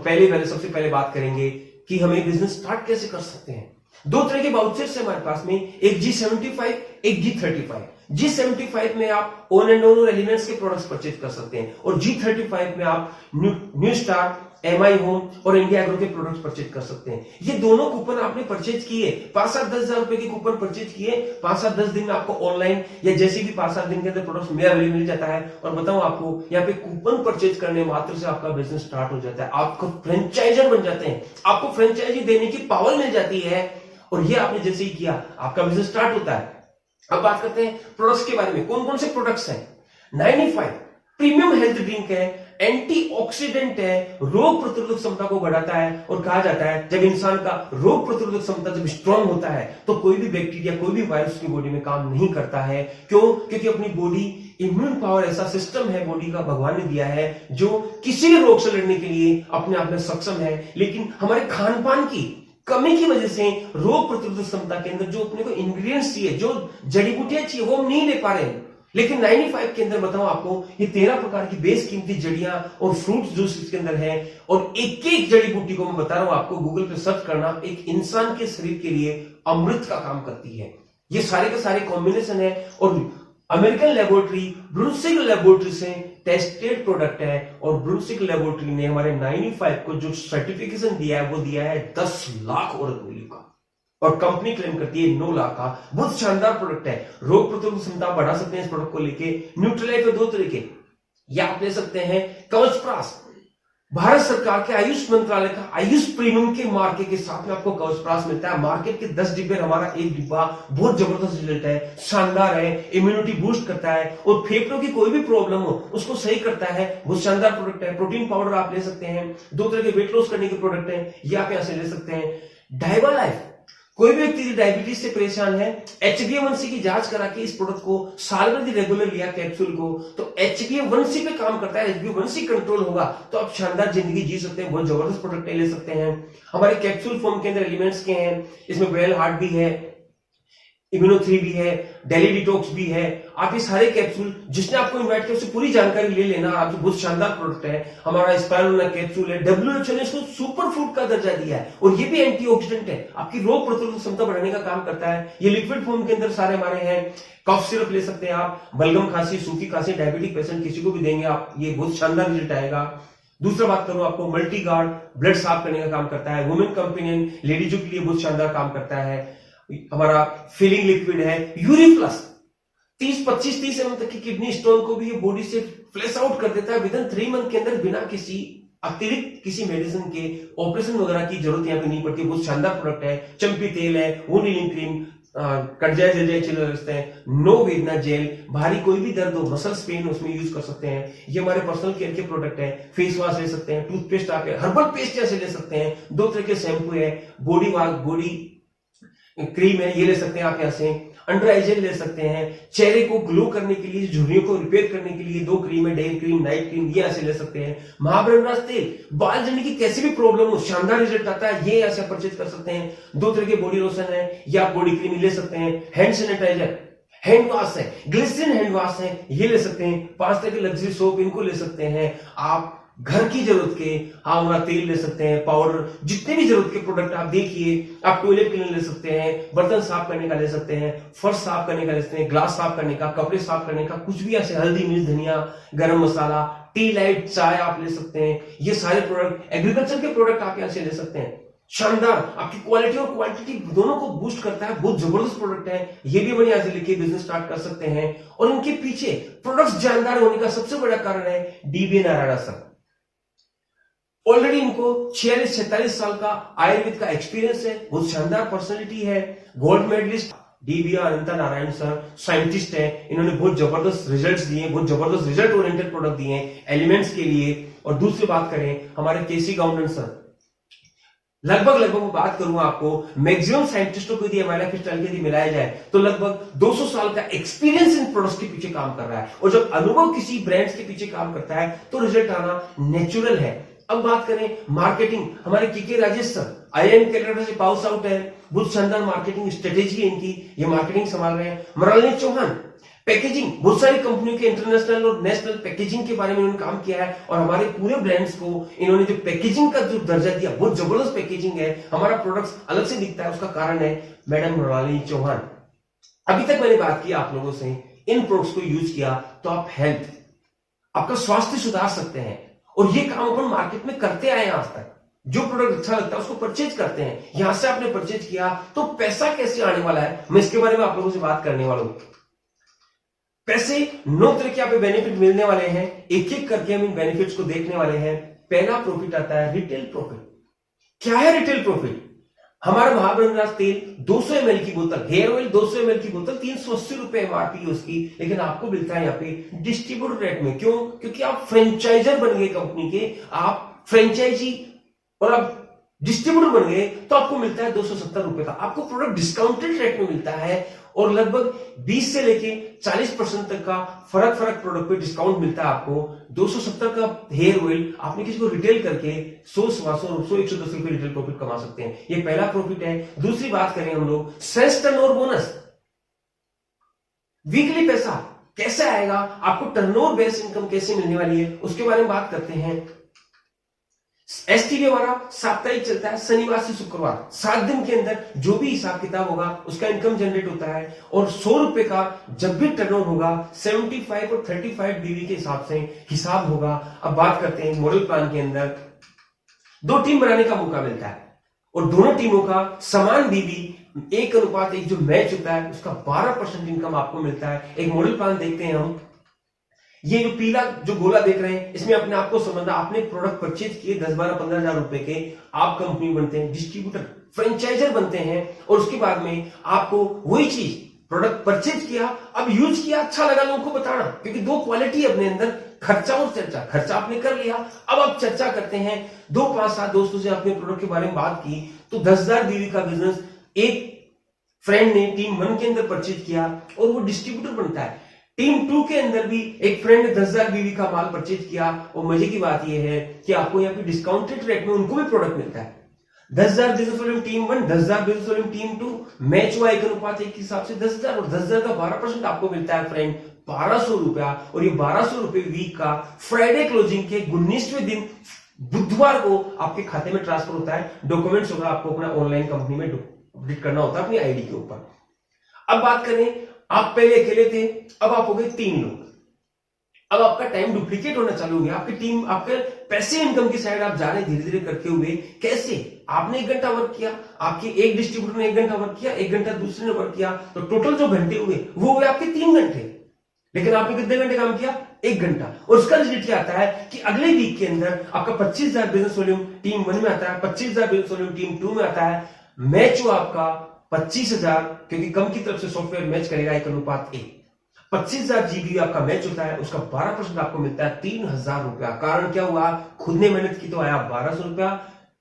सबसे पहले बात करेंगे कि हमें बिजनेस स्टार्ट कैसे कर सकते हैं। 2 तरह के वाउचर्स है हमारे पास में, एक G75, एक G35। G75 में आप ऑन एंड ऑन और एलिमेंट्स के प्रोडक्ट्स परचेज कर सकते हैं और G35 में आप न्यू स्टार, एमआई होम और इंडिया एग्रो के प्रोडक्ट्स परचेज कर सकते हैं। ये दोनों कूपन आपने परचेज किए, 5-7-10 हजार रुपए के कूपन परचेज किए, 5-7-10 दिन में आपको ऑनलाइन या जैसे भी 5-7 दिन के अंदर प्रोडक्ट्स में अवेलेबल मिल जाता है। और बताऊं आपको, यहाँ पे कूपन परचेज करने मात्र से आपका बिजनेस स्टार्ट हो जाता है, आपको फ्रेंचाइजर बन जाते हैं, आपको फ्रेंचाइजी देने की पावर मिल जाती है और ये आपने जैसे ही किया आपका बिजनेस स्टार्ट होता है। अब बात करते हैं प्रोडक्ट्स के बारे में। कौन कौन से प्रोडक्ट्स हैं? 95 प्रीमियम हेल्थ ड्रिंक है, एंटीऑक्सीडेंट है, रोग प्रतिरोधक क्षमता को बढ़ाता है और कहा जाता है जब इंसान का रोग प्रतिरोधक क्षमता जब स्ट्रांग होता है तो कोई भी बैक्टीरिया, कोई भी वायरस की बॉडी में काम नहीं करता है। क्यों? क्योंकि अपनी बॉडी इम्यून पावर ऐसा सिस्टम है बॉडी का, भगवान ने दिया है जो किसी भी रोग से लड़ने के लिए अपने आप में सक्षम है। लेकिन हमारे खान पान की कमी की वजह से रोग प्रतिरोधक क्षमता के अंदर जो अपने को इंग्रेडिएंट्स चाहिए, जो जड़ी बूटियां चाहिए, वो हम नहीं ले पा रहे हैं। लेकिन 95 के अंदर बताऊं आपको, ये 13 प्रकार की बेशकीमती जड़ियां और फ्रूट जूस इसके अंदर है और एक एक जड़ी बूटी को मैं बता रहा हूं आपको, गूगल पे सर्च करना, एक इंसान के शरीर के लिए अमृत का काम करती है। ये सारे के सारे कॉम्बिनेशन है और अमेरिकन लेबोरेटरी ब्रूसिक लेबोरेटरी से टेस्टेड प्रोडक्ट है और ब्रूसिक लेबोरेटरी ने हमारे 95 को जो सर्टिफिकेशन दिया है वो दिया है 10 लाख औरत मूल्य का और कंपनी क्लेम करती है 9 लाख का। बहुत शानदार प्रोडक्ट है, रोग प्रतिरोधक क्षमता बढ़ा सकते हैं इस प्रोडक्ट को लेके। न्यूट्रीलाइफ है 2 तरीके, या आप ले सकते हैं कवचप्राश, भारत सरकार के आयुष मंत्रालय का आयुष प्रीमियम के मार्के के साथ में आपको कवचप्राश मिलता है। मार्केट के 10 डिब्बे, हमारा एक डिब्बा, बहुत जबरदस्त रिजल्ट है, शानदार है, इम्यूनिटी बूस्ट करता है और फेफड़ों की कोई भी प्रॉब्लम हो उसको सही करता है। बहुत शानदार प्रोडक्ट है। प्रोटीन पाउडर आप ले सकते हैं, 2 तरह के वेट लॉस करने के प्रोडक्ट है, ये आप यहां से ले सकते हैं। डायबा लाइफ, कोई भी व्यक्ति डायबिटीज से परेशान है, HbA1c की जांच करा के इस प्रोडक्ट को साल भर रेगुलर लिया कैप्सूल को, तो HbA1c पे काम करता है, HbA1c कंट्रोल होगा तो आप शानदार जिंदगी जी सकते हैं। बहुत जबरदस्त प्रोडक्ट ले सकते हैं। हमारे कैप्सूल फॉर्म के अंदर एलिमेंट्स के हैं, इसमें वेल हार्ट भी है, इम्यूनो3 भी है, डेली डिटॉक्स भी है। आप ये सारे कैप्सूल, जिसने आपको इन्वाइट किया उससे पूरी जानकारी ले लेना। आपको बहुत शानदार प्रोडक्ट है। हमारा स्पाइरुलिना कैप्सूल है, WHO ने इसको सुपर फूड का दर्जा दिया है और ये भी एंटीऑक्सीडेंट है, आपकी रोग प्रतिरोधक क्षमता बढ़ाने का काम करता है। ये लिक्विड फॉर्म के अंदर सारे हमारे हैं। कफ सिरप ले सकते हैं आप, बलगम खांसी, सूखी खांसी, डायबिटिक पेशेंट किसी को भी देंगे आप, ये बहुत शानदार रिजल्ट आएगा। दूसरा बात करूं आपको, मल्टी गार्ड ब्लड साफ करने का काम करता है। वुमेन कंपेनियन, लेडीजों के लिए बहुत शानदार काम करता है। हमारा फीलिंग लिक्विड है। यूरी प्लस 25-30 एमएम तक की किडनी स्टोन को भी ये बॉडी से फ्लैश आउट कर देता है विदिन 3 मंथ के अंदर, बिना किसी अतिरिक्त किसी मेडिसिन के ऑपरेशन वगैरह की जरूरत यहाँ पे नहीं पड़ती। बहुत शानदार प्रोडक्ट है। चंपी तेल है, वुंड हीलिंग क्रीम, कटजाय चिल्लर रखते हैं, नो वेदना जेल, भारी कोई भी दर्द हो, मसल्स पेन उसमें यूज कर सकते हैं। ये हमारे पर्सनल केयर के प्रोडक्ट है। फेस वॉश ले सकते हैं, टूथपेस्ट आप हर्बल पेस्ट जैसे ले सकते हैं, 2 तरह के शैम्पू है, बॉडी क्रीम है, ये ले सकते हैं आप यहाँ से। अंडर आई जेल ले सकते हैं, चेहरे को ग्लो करने के लिए, झुर्रियों को रिपेयर करने के लिए 2 क्रीम है, डे क्रीम, नाइट क्रीम, ये ऐसे ले सकते हैं। महाभ्रमराज तेल, बाल झड़ने की कैसी भी प्रॉब्लम हो, शानदार रिजल्ट आता है, ये ऐसे परचेज कर सकते हैं। 2 तरह के बॉडी लोशन है, या आप बॉडी क्रीम ले सकते हैं। हैंड सैनिटाइजर, हैंड वॉश है, ग्लिसरीन हैंड वॉश है, ये ले सकते हैं। 5 तरह के लग्जरी सोप, इनको ले सकते हैं आप। घर की जरूरत के हमारा तेल ले सकते हैं, पाउडर, जितने भी जरूरत के प्रोडक्ट आप देखिए। आप टॉयलेट क्लीनर ले सकते हैं, बर्तन साफ करने का ले सकते हैं, फर्श साफ करने का ले सकते हैं, ग्लास साफ करने का, कपड़े साफ करने का, कुछ भी ऐसे, हल्दी, मिर्च, धनिया, गरम मसाला, टी लाइट, चाय आप ले सकते हैं। ये सारे प्रोडक्ट, एग्रीकल्चर के प्रोडक्ट आप यहाँ से ले सकते हैं। शानदार, आपकी क्वालिटी और क्वांटिटी दोनों को बूस्ट करता है। बहुत जबरदस्त प्रोडक्ट है, ये भी बड़ी यहाँ से लेके बिजनेस स्टार्ट कर सकते हैं। और इनके पीछे प्रोडक्ट्स जानदार होने का सबसे बड़ा कारण है डीबी नारायण सर। ऑलरेडी इनको 46-47 साल का आयुर्वेद का एक्सपीरियंस है, बहुत शानदार पर्सनैलिटी है, गोल्ड मेडलिस्ट डीबी अनंता नारायण सर, साइंटिस्ट है। इन्होंने बहुत जबरदस्त रिजल्ट्स दिए, बहुत जबरदस्त रिजल्ट ओरिएंटेड प्रोडक्ट दिए हैं एलिमेंट्स के लिए। और दूसरी बात करें हमारे केसी गाउंडन सर, लगभग बात करूंगा आपको, मैक्सिमम साइंटिस्टों को यदि हमारे लाइफस्टाइल के यदि मिलाया जाए तो लगभग 200 साल का एक्सपीरियंस इन प्रोडक्ट्स के पीछे काम कर रहा है। और जब अनुभव किसी ब्रांड्स के पीछे काम करता है तो रिजल्ट आना नेचुरल है। अब बात करें मार्केटिंग, हमारे के राजेश सर IIM कैलकाटा से पास आउट है, बहुत शानदार मार्केटिंग स्ट्रेटेजी है इनकी, ये मार्केटिंग संभाल रहे हैं। मृणालिनी चौहान, पैकेजिंग, बहुत सारी कंपनियों के इंटरनेशनल और नेशनल पैकेजिंग के बारे में इन्होंने काम किया है और हमारे पूरे ब्रांड्स को इन्होंने जो पैकेजिंग का जो दर्जा दिया, बहुत जबरदस्त पैकेजिंग है, हमारा प्रोडक्ट्स अलग से दिखता है, उसका कारण है मैडम मृणालिनी चौहान। अभी तक मैंने बात की आप लोगों से इन प्रोडक्ट्स को यूज किया तो आप हेल्थ, आपका स्वास्थ्य सुधार सकते हैं। और ये काम अपन मार्केट में करते आए हैं आज तक। जो प्रोडक्ट अच्छा लगता है उसको परचेज करते हैं। यहां से आपने परचेज किया तो पैसा कैसे आने वाला है, मैं इसके बारे में आप लोगों से बात करने वाला हूं। पैसे 9 तरह के आप बेनिफिट मिलने वाले हैं, एक एक करके हम इन बेनिफिट्स को देखने वाले हैं। पहला प्रॉफिट आता है रिटेल प्रॉफिट। क्या है रिटेल प्रॉफिट? हमारा महाबृंदास तेल 200 ml की बोतल, हेयर ऑयल 200 ml की बोतल 380 रुपए एमआरपी है उसकी, लेकिन आपको मिलता है यहाँ पे डिस्ट्रीब्यूटर रेट में। क्यों? क्योंकि आप फ्रेंचाइजर बन गए कंपनी के, आप फ्रेंचाइजी और आप डिस्ट्रीब्यूटर बन गए, तो आपको मिलता है 270 रुपए का। आपको प्रोडक्ट डिस्काउंटेड रेट में मिलता है और लगभग 20 से लेके 40% तक का फर्क प्रोडक्ट पे डिस्काउंट मिलता है आपको। 270 का हेयर ऑयल आपने किसी को रिटेल करके 100, 110 रुपए रिटेल प्रॉफिट कमा सकते हैं। ये पहला प्रॉफिट है। दूसरी बात करें हम लोग सेल्स टर्नओवर बोनस, वीकली पैसा कैसे आएगा, आपको टर्नओवर बेस्ड इनकम कैसे मिलने वाली है, उसके बारे में बात करते हैं। एसटीडी हमारा साप्ताहिक चलता है शनिवार से शुक्रवार, 7 दिन के अंदर जो भी हिसाब किताब होगा उसका इनकम जनरेट होता है। और 100 रुपए का जब भी टर्नओवर होगा 75 और 35 बीवी के हिसाब से हिसाब होगा। अब बात करते हैं मॉडल प्लान के अंदर 2 टीम बनाने का मौका मिलता है और दोनों टीमों का समान बीवी 1:1 जो मैच होता है उसका 12% इनकम आपको मिलता है। एक मॉडल प्लान देखते हैं हम। ये जो पीला जो गोला देख रहे हैं इसमें अपने आप को समझना, आपने प्रोडक्ट परचेज किए 10, 12, 15 हजार रुपए के, आप कंपनी बनते हैं, डिस्ट्रीब्यूटर फ्रेंचाइजर बनते हैं और उसके बाद में आपको वही चीज प्रोडक्ट परचेज किया, अब यूज किया, अच्छा लगा लोगों को बताना। क्योंकि 2 क्वालिटी अपने अंदर, खर्चा और चर्चा। खर्चा आपने कर लिया, अब आप चर्चा करते हैं। 2, 5, 7 दोस्तों से अपने प्रोडक्ट के बारे में बात की तो 10,000 बीवी का बिजनेस एक फ्रेंड ने टीम 1 के अंदर परचेज किया और वो डिस्ट्रीब्यूटर बनता है। टीम 2 के अंदर भी एक फ्रेंड ने 10,000 बीवी का माल परचेज किया और मजे की बात यह है कि आपको यहाँ पे डिस्काउंटेड रेट में उनको भी प्रोडक्ट मिलता है। 10,000 business volume team 1, 10,000 business volume team 2, match हुआ 1:1 के हिसाब से 10,000 और 10,000 का 12% आपको मिलता है फ्रेंड 1200 रुपया। और ये 1200 रुपए वीक का फ्राइडे क्लोजिंग के 19वें दिन बुधवार को आपके खाते में ट्रांसफर होता है। डॉक्यूमेंट्स होगा आपको अपना ऑनलाइन कंपनी में अपडेट करना होता है अपनी आईडी के ऊपर। अब बात करें, आप पहले अकेले थे, अब आप हो गए 3 लोग। अब आपका टाइम डुप्लीकेट होना चालू हो गया, आपकी टीम, आपके पैसे इनकम की साइड आप जा रहे धीरे धीरे करते हुए। कैसे? आपने 1 घंटा वर्क किया, आपके एक डिस्ट्रीब्यूटर ने 1 घंटा वर्क किया, 1 घंटा दूसरे ने वर्क किया, तो टोटल जो घंटे हुए वो हुए आपके 3 घंटे। लेकिन आपने कितने घंटे काम किया? 1 घंटा। और उसका रिजल्ट क्या आता है कि अगले वीक के अंदर आपका 25,000 बिजनेस वॉल्यूम टीम 1 में आता है, 25,000 बिजनेस वॉल्यूम टीम 2 में आता है। मैच हुआ आपका 25,000, क्योंकि कम की तरफ से सॉफ्टवेयर मैच करेगा 1:1। 25,000 जीबी आपका मैच होता है, उसका 12% आपको मिलता है 3,000 रुपया। कारण क्या हुआ? खुद ने मेहनत की तो आया 1,200 रुपया,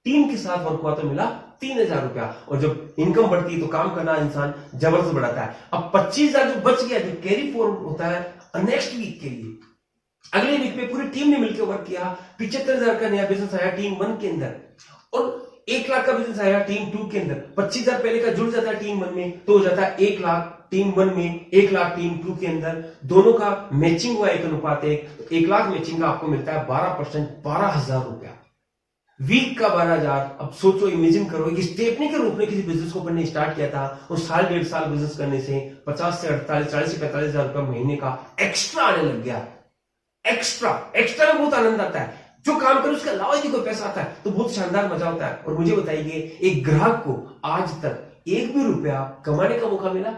टीम के साथ वर्क हुआ तो मिला 3,000 रुपया। और जब इनकम बढ़ती है तो काम करना इंसान जबरदस्त बढ़ाता है। अब 25,000 जो बच गया, जो कैरी फॉरवर्ड होता है नेक्स्ट वीक के लिए, अगले वीक में पूरी टीम ने मिलकर वर्क किया। 75,000 का नया बिजनेस आया टीम 1 के अंदर और 1 लाख का बिजनेस आया टीम 2 के अंदर। 25,000 पहले का जुड़ जाता है टीम 1 में तो हो जाता है 1 लाख टीम 1 में, 1 लाख टीम 2 के अंदर। दोनों का मैचिंग हुआ 1:1, तो 1 लाख मैचिंग का आपको मिलता है 12%, 12,000 रुपया वीक का 12,000। अब सोचो, इमेजिन करो, एक स्टेपनी के रूप में किसी बिजनेस को ने स्टार्ट किया था और साल 1.5 साल बिजनेस करने से 50 से 48, 40 से 45,000 रुपया महीने का एक्स्ट्रा आने लग गया। एक्स्ट्रा में बहुत आनंद आता है। जो काम करे उसके अलावा यदि कोई पैसा आता है तो बहुत शानदार मजा होता है। और मुझे बताइए, एक ग्राहक को आज तक 1 भी रुपया कमाने का मौका मिला?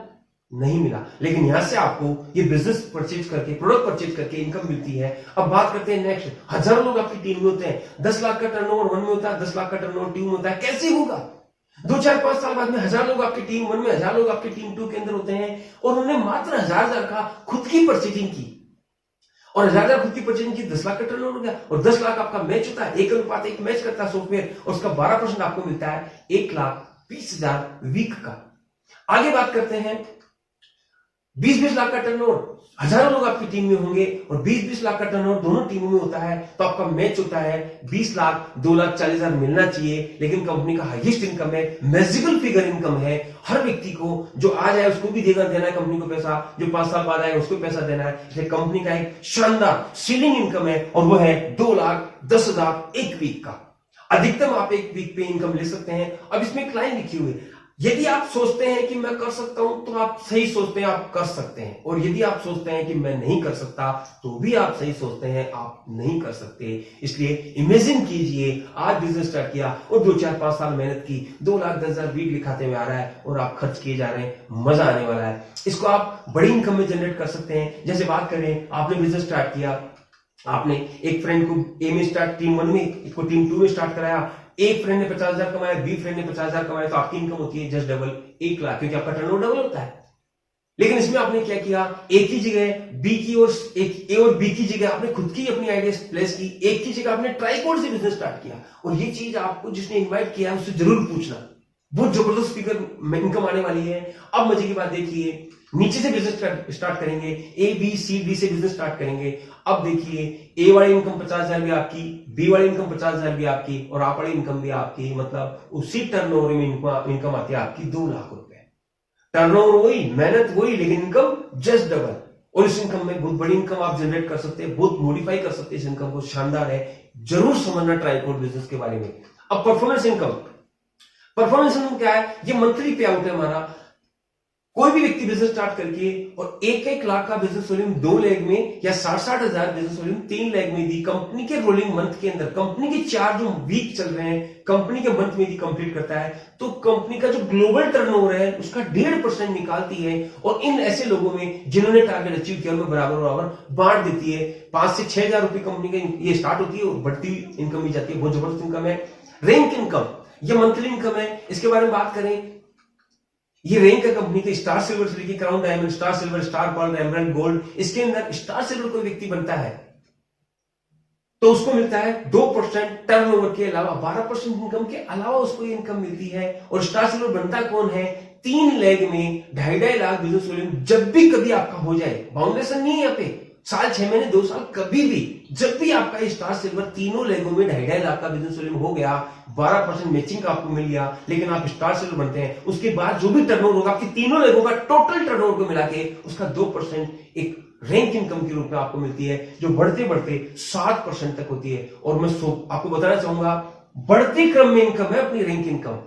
नहीं मिला। लेकिन यहां से आपको ये बिजनेस परचेज करके, प्रोडक्ट परचेज करके इनकम मिलती है। अब बात करते हैं नेक्स्ट। हजारों लोग आपकी टीम में होते हैं। 10 लाख का टर्नओवर 1 में होता है, 10 लाख का टर्नओवर टीम में होता है। कैसे होगा? 2, 4, 5 साल बाद में 1,000 लोग आपकी टीम 1 में, 1,000 लोग आपकी टीम 2 के अंदर होते हैं और उन्होंने मात्र 1,000 का खुद की परचेजिंग की और 1,000 खुद की परचेजिंग की, 10 लाख का टर्नओवर हो गया और 10 लाख आपका मैच होता है, 1:1 मैच करता है सॉफ्टवेयर और उसका 12% आपको मिलता है 1,20,000 वीक का। आगे बात करते हैं 20-20 लाख का टर्नओवर, हजारों लोग आपकी टीम में होंगे और 20-20 लाख का टर्नओवर दोनों टीमों में होता है तो आपका मैच होता है 20 लाख, 2,40,000 मिलना चाहिए। लेकिन कंपनी का हाईएस्ट इनकम है, मैजिकल फिगर इनकम है। हर व्यक्ति को जो आ जाए उसको भी देना है कंपनी को पैसा, जो 5 साल बाद आए उसको पैसा देना है। इसलिए कंपनी का एक शानदार सीलिंग इनकम है और वो है 2,10,000 एक वीक का। अधिकतम आप एक वीक पे इनकम ले सकते हैं। अब इसमें एक लाइन लिखी हुई है, यदि आप सोचते हैं कि मैं कर सकता हूं तो आप सही सोचते हैं, आप कर सकते हैं। और यदि आप सोचते हैं कि मैं नहीं कर सकता तो भी आप सही सोचते हैं, आप नहीं कर सकते। इसलिए इमेजिन कीजिए, आज बिजनेस स्टार्ट किया और 2 4 5 साल मेहनत की, 2,10,000 वीकली खाते में आ रहा है और आप खर्च किए जा रहे हैं, मजा आने वाला है। इसको आप बड़ी इनकम में जनरेट कर सकते हैं। जैसे बात करें, आपने बिजनेस स्टार्ट किया, आपने एक फ्रेंड को ए में स्टार्ट, टीम 1 में, इसको टीम 2 में स्टार्ट कराया, एक फ्रेंड ने 50,000 कमाया, बी फ्रेंड ने 50,000 कमाया, तो आपकी इनकम होती है जस्ट डबल, 1 लाख, क्योंकि आपका टर्नओवर डबल होता है। लेकिन इसमें आपने क्या किया, एक ही जगह बी की और ए और बी की जगह आपने खुद की अपनी आइडिया प्लेस की, एक की जगह आपने ट्राइकोड से बिजनेस स्टार्ट किया। और ये चीज आपको जिसने इन्वाइट किया है उससे जरूर पूछना, बहुत जबरदस्त स्पीकर इनकम आने वाली है। अब मजे की बात देखिए, नीचे से बिजनेस स्टार्ट करेंगे, ए बी सी डी से बिजनेस स्टार्ट करेंगे। अब देखिए, ए वाली इनकम 50,000 भी आपकी, बी वाली इनकम 50,000 भी आपकी और आप वाली इनकम भी आपकी, मतलब उसी टर्नओवर में इनकम आती है आपकी 2 लाख रुपए। टर्नओवर वही, मेहनत वही, लेकिन इनकम जस्ट डबल। और इस इनकम में बहुत बड़ी इनकम आप जनरेट कर सकते हैं, बहुत मॉडिफाई कर सकते हैं इस इनकम को, शानदार है। जरूर समझना ट्राइकोड बिजनेस के बारे में। अब परफॉर्मेंस इनकम, परफॉर्मेंस इनकम क्या है, ये मंथली पे आउट है हमारा। कोई भी व्यक्ति बिजनेस स्टार्ट करके और 1-1 लाख का बिजनेस वॉल्यूम 2 लेग में या 60-60 हजार बिजनेस वॉल्यूम 3 लेग में दी, कंपनी के रोलिंग मंथ के अंदर, कंपनी के 4 जो वीक चल रहे हैं कंपनी के मंथ में दी कंप्लीट करता है, तो कंपनी का जो ग्लोबल टर्नओवर है उसका 1.5% निकालती है। और इन ऐसे लोगों में जिन्होंने टारगेट अचीव किया उनको बराबर बराबर बांट देती है। 5 से 6 हजार रुपए कंपनी का ये स्टार्ट होती है और बढ़ती इनकम भी जाती है। बहुत जबरदस्त इनकम है। रैंक इनकम, ये मंथली इनकम है। इसके बारे में बात करें, ये रैंक है कंपनी के, स्टार सिल्वर से लेकर crown diamond, star silver, star pearl, emerald, gold. इसके अंदर स्टार सिल्वर कोई व्यक्ति बनता है तो उसको मिलता है 2% टर्नओवर के अलावा, 12% इनकम के अलावा उसको ये इनकम मिलती है। और स्टार सिल्वर बनता कौन है, 3 लेग में 2.5 लाख बिजनेस वॉल्यूम जब भी कभी आपका हो जाए, बाउंडेशन नहीं है यहाँ पे, साल 6 महीने 2 साल, कभी भी जब भी आपका स्टार सिल्वर तीनों लेगों में 2.5 लाख का बिजनेस वॉल्यूम हो गया, 12% मैचिंग का आपको मिल गया, लेकिन आप स्टार सिल्वर बनते हैं, उसके बाद जो भी टर्नओवर होगा आपके तीनों लेगों का टोटल टर्नओवर को मिला के उसका 2% एक रैंक इनकम के रूप में आपको मिलती है, जो बढ़ते बढ़ते 7% तक होती है। और मैं आपको बताना चाहूंगा, बढ़ते क्रम में इनकम है अपनी रैंक इनकम।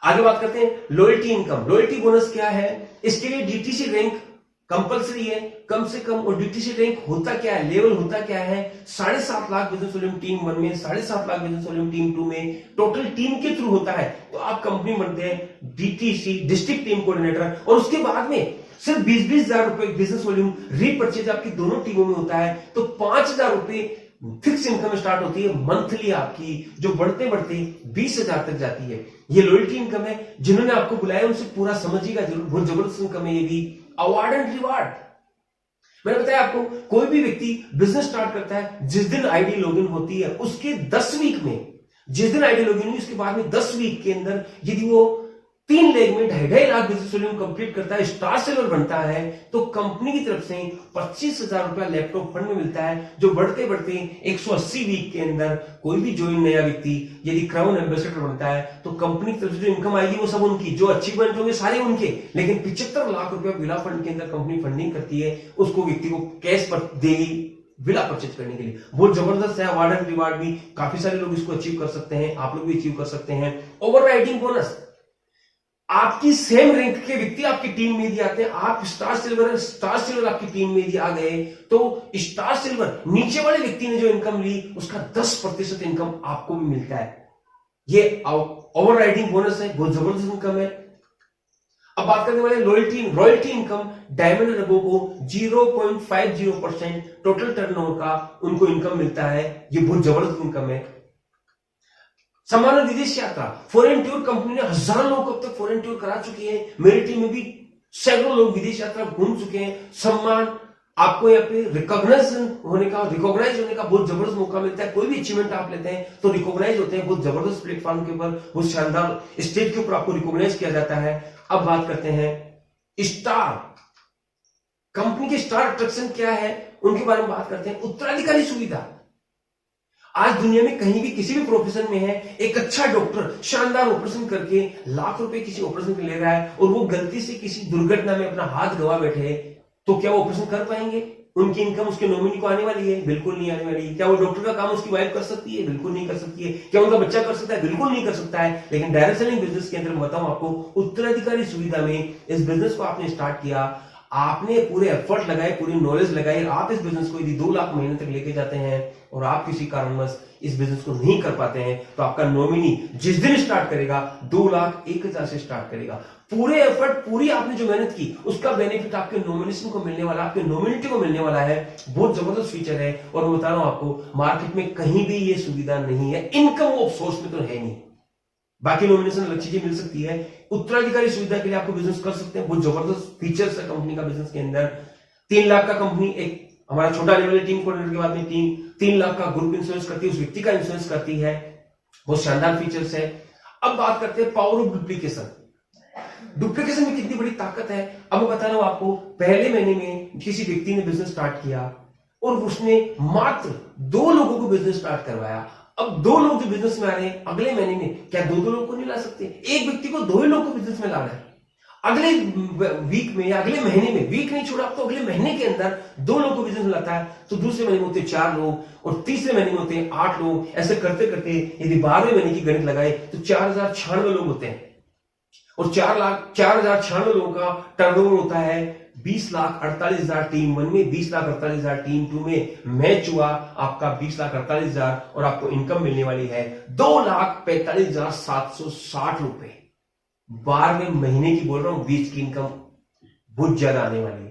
आगे बात करते हैं लॉयल्टी इनकम। लॉयल्टी बोनस क्या है, इसके लिए डीटीसी रैंक कंपलसरी है कम से कम। और डीटीसी रैंक होता क्या है, लेवल होता क्या है, 7.5 लाख बिजनेस वॉल्यूम टीम 1 में, 7.5 लाख बिजनेस वॉल्यूम टीम 2 में, टोटल टीम के थ्रू होता है तो आप कंपनी बनते हैं डीटीसी, डिस्ट्रिक्ट टीम कोऑर्डिनेटर। और उसके बाद में सिर्फ 20-20 हजार रुपए बिजनेस वॉल्यूम रीपरचेज आपकी दोनों टीमों में होता है, तो 5,000 रुपए फिक्स इनकम स्टार्ट होती है मंथली आपकी, जो बढ़ते बढ़ते 20,000 तक जाती है। ये लॉयल्टी इनकम है। जिन्होंने आपको बुलाया उनसे पूरा समझिएगा जरूर, बहुत जबरदस्त इनकम है ये भी। अवार्ड एंड रिवार्ड, मैंने बताया आपको, कोई भी व्यक्ति बिजनेस स्टार्ट करता है, जिस दिन आईडी लॉगिन होती है उसके 10 वीक में, जिस दिन आईडी लॉगिन हुई उसके बाद में 10 वीक के अंदर यदि वो 3 लेग में 2.5 लाख बिजनेस वॉल्यूम कंप्लीट करता है, स्टार सिल्वर बनता है, तो कंपनी की तरफ से 25,000 रुपया लैपटॉप फंड में मिलता है, जो बढ़ते बढ़ते 180 वीक के अंदर कोई भी ज्वाइन नया व्यक्ति यदि क्राउन एम्बेसडर बनता है तो कंपनी की तरफ से जो इनकम आएगी वो सब उनकी, जो अचीवमेंट होंगे सारे उनके, लेकिन 75 लाख रुपया बिला फंड के अंदर कंपनी फंडिंग करती है, उसको व्यक्ति को कैश पर देगी विला परचेज करने के लिए। बहुत जबरदस्त है। अवार्ड एंड रिवार्ड भी काफी सारे लोग इसको अचीव कर सकते हैं, आप लोग भी अचीव कर सकते हैं। ओवरराइडिंग बोनस, आपकी सेम रैंक के व्यक्ति आपकी टीम में यदि आते हैं, आप स्टार सिल्वर आपकी टीम में यदि आ गए तो स्टार सिल्वर नीचे वाले व्यक्ति ने जो इनकम ली उसका 10% इनकम आपको भी मिलता है। ये ओवरराइडिंग बोनस है, बहुत जबरदस्त इनकम है। अब बात करने वाले रॉयल्टी इनकम। डायमंड रबो को 0.50% टोटल टर्नओवर का उनको इनकम मिलता है, ये बहुत जबरदस्त इनकम है। सम्मानित विदेश यात्रा, फॉरेन टूर, कंपनी ने हजारों लोग अब तक फॉरेन टूर करा चुकी है, मेरी टीम में भी सैकड़ों लोग विदेश यात्रा घूम चुके हैं। सम्मान आपको यहाँ पे रिकॉग्नाइज होने का बहुत जबरदस्त मौका मिलता है। कोई भी अचीवमेंट आप लेते हैं तो रिकॉग्नाइज होते हैं, बहुत जबरदस्त प्लेटफॉर्म के ऊपर, बहुत शानदार स्टेज के ऊपर आपको रिकॉग्नाइज किया जाता है। अब बात करते हैं स्टार, कंपनी के स्टार अट्रैक्शन क्या है उनके बारे में बात करते हैं। उत्तराधिकारी सुविधा, आज दुनिया में कहीं भी किसी भी प्रोफेशन में है, एक अच्छा डॉक्टर शानदार ऑपरेशन करके लाख रुपए किसी ऑपरेशन पे ले रहा है और वो गलती से किसी दुर्घटना में अपना हाथ गवा बैठे, तो क्या वो ऑपरेशन कर पाएंगे? उनकी इनकम उसके नॉमिनी को आने वाली है? बिल्कुल नहीं आने वाली है। क्या वो डॉक्टर का काम उसकी वाइफ कर सकती है? बिल्कुल नहीं कर सकती है। क्या उनका बच्चा कर सकता है? बिल्कुल नहीं कर सकता है। लेकिन डायरेक्ट सेलिंग बिजनेस के अंदर बताऊं आपको, उत्तराधिकारी सुविधा में इस बिजनेस को आपने स्टार्ट किया, आपने पूरे एफर्ट लगाए, पूरी नॉलेज लगाई, आप इस बिजनेस को यदि 2 लाख महीने तक लेके जाते हैं और आप किसी कारणवश इस बिजनेस को नहीं कर पाते हैं, तो आपका नॉमिनी जिस दिन स्टार्ट करेगा 2,01,000 से स्टार्ट करेगा। पूरे एफर्ट, पूरी आपने जो मेहनत की, उसका बेनिफिट आपके नॉमिनेशन को मिलने वाला, आपके नॉमिनिटी को मिलने वाला है। बहुत जबरदस्त फीचर है और मैं बता रहा हूं आपको, मार्केट में कहीं भी ये सुविधा नहीं है। इनकम ऑफ सोर्स में तो है नहीं, बाकी नॉमिनेशन अलग चीजें मिल सकती है। उत्तराधिकारी सुविधा के लिए आपको बिजनेस कर सकते हैं। बहुत जबरदस्त फीचर्स है कंपनी का बिजनेस के अंदर। 3 लाख का कंपनी, एक हमारा छोटा लेवल टीम कोऑर्डिनेटर के बाद में 3 लाख का ग्रुप इंश्योरेंस करती है, उस व्यक्ति का इंश्योरेंस करती है। बहुत शानदार फीचर्स है। अब बात करते हैं पावर ऑफ डुप्लीकेशन। डुप्लीकेशन में कितनी बड़ी ताकत है, अब मैं बता रहा हूं आपको। पहले महीने में किसी व्यक्ति ने बिजनेस स्टार्ट किया और उसने मात्र 2 लोगों को बिजनेस स्टार्ट करवाया। अब 2 लोग जो बिजनेस में आ रहे हैं, अगले महीने में क्या 2 लोगों को नहीं ला सकते? एक व्यक्ति को 2 ही लोग को बिजनेस में ला रहा है। अगले वीक में या अगले महीने में, वीक नहीं छोड़ा, तो अगले महीने के अंदर 2 लोग को बिजनेस में लाता है, तो दूसरे महीने में होते 4 लोग और तीसरे महीने में होते हैं 8 लोग। ऐसे करते करते यदि 12वें महीने की गणित लगाए तो 4096 लोग होते हैं और 4,096 लोगों का टर्नओवर होता है 20,48,000 टीम 1 में, 20,48,000 टीम 2 में। मैच हुआ आपका 20,48,000 और आपको इनकम मिलने वाली है 2,45,760 रुपए। 12वें महीने की बोल रहा हूं, बीच की इनकम बहुत ज्यादा आने वाली है।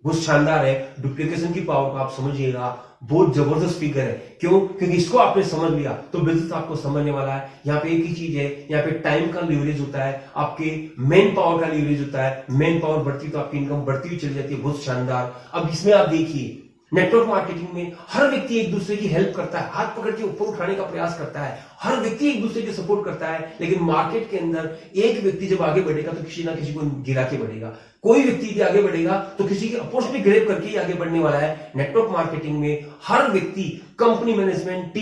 बहुत शानदार है। डुप्लीकेशन की पावर को आप समझिएगा, बहुत जबरदस्त फिगर है। क्यों? क्योंकि इसको आपने समझ लिया तो बिजनेस आपको समझने वाला है। यहाँ पे एक ही चीज है, यहाँ पे टाइम का लीवरेज होता है, आपके मेन पावर का लीवरेज होता है। मेन पावर बढ़ती तो आपकी इनकम बढ़ती हुई चली जाती है। बहुत शानदार। अब इसमें आप देखिए, नेटवर्क मार्केटिंग में हर व्यक्ति एक दूसरे की हेल्प करता है, हाथ पकड़ के ऊपर उठाने का प्रयास करता है, हर व्यक्ति एक दूसरे की सपोर्ट करता है। लेकिन मार्केट के अंदर एक व्यक्ति जब आगे बढ़ेगा तो किसी ना किसी को गिरा के बढ़ेगा। कोई व्यक्ति यदि आगे बढ़ेगा तो किसी की अपॉर्चुनिटी ग्रैब करके ही आगे बढ़ने वाला है। नेटवर्क मार्केटिंग में हर व्यक्ति, कंपनी मैनेजमेंट,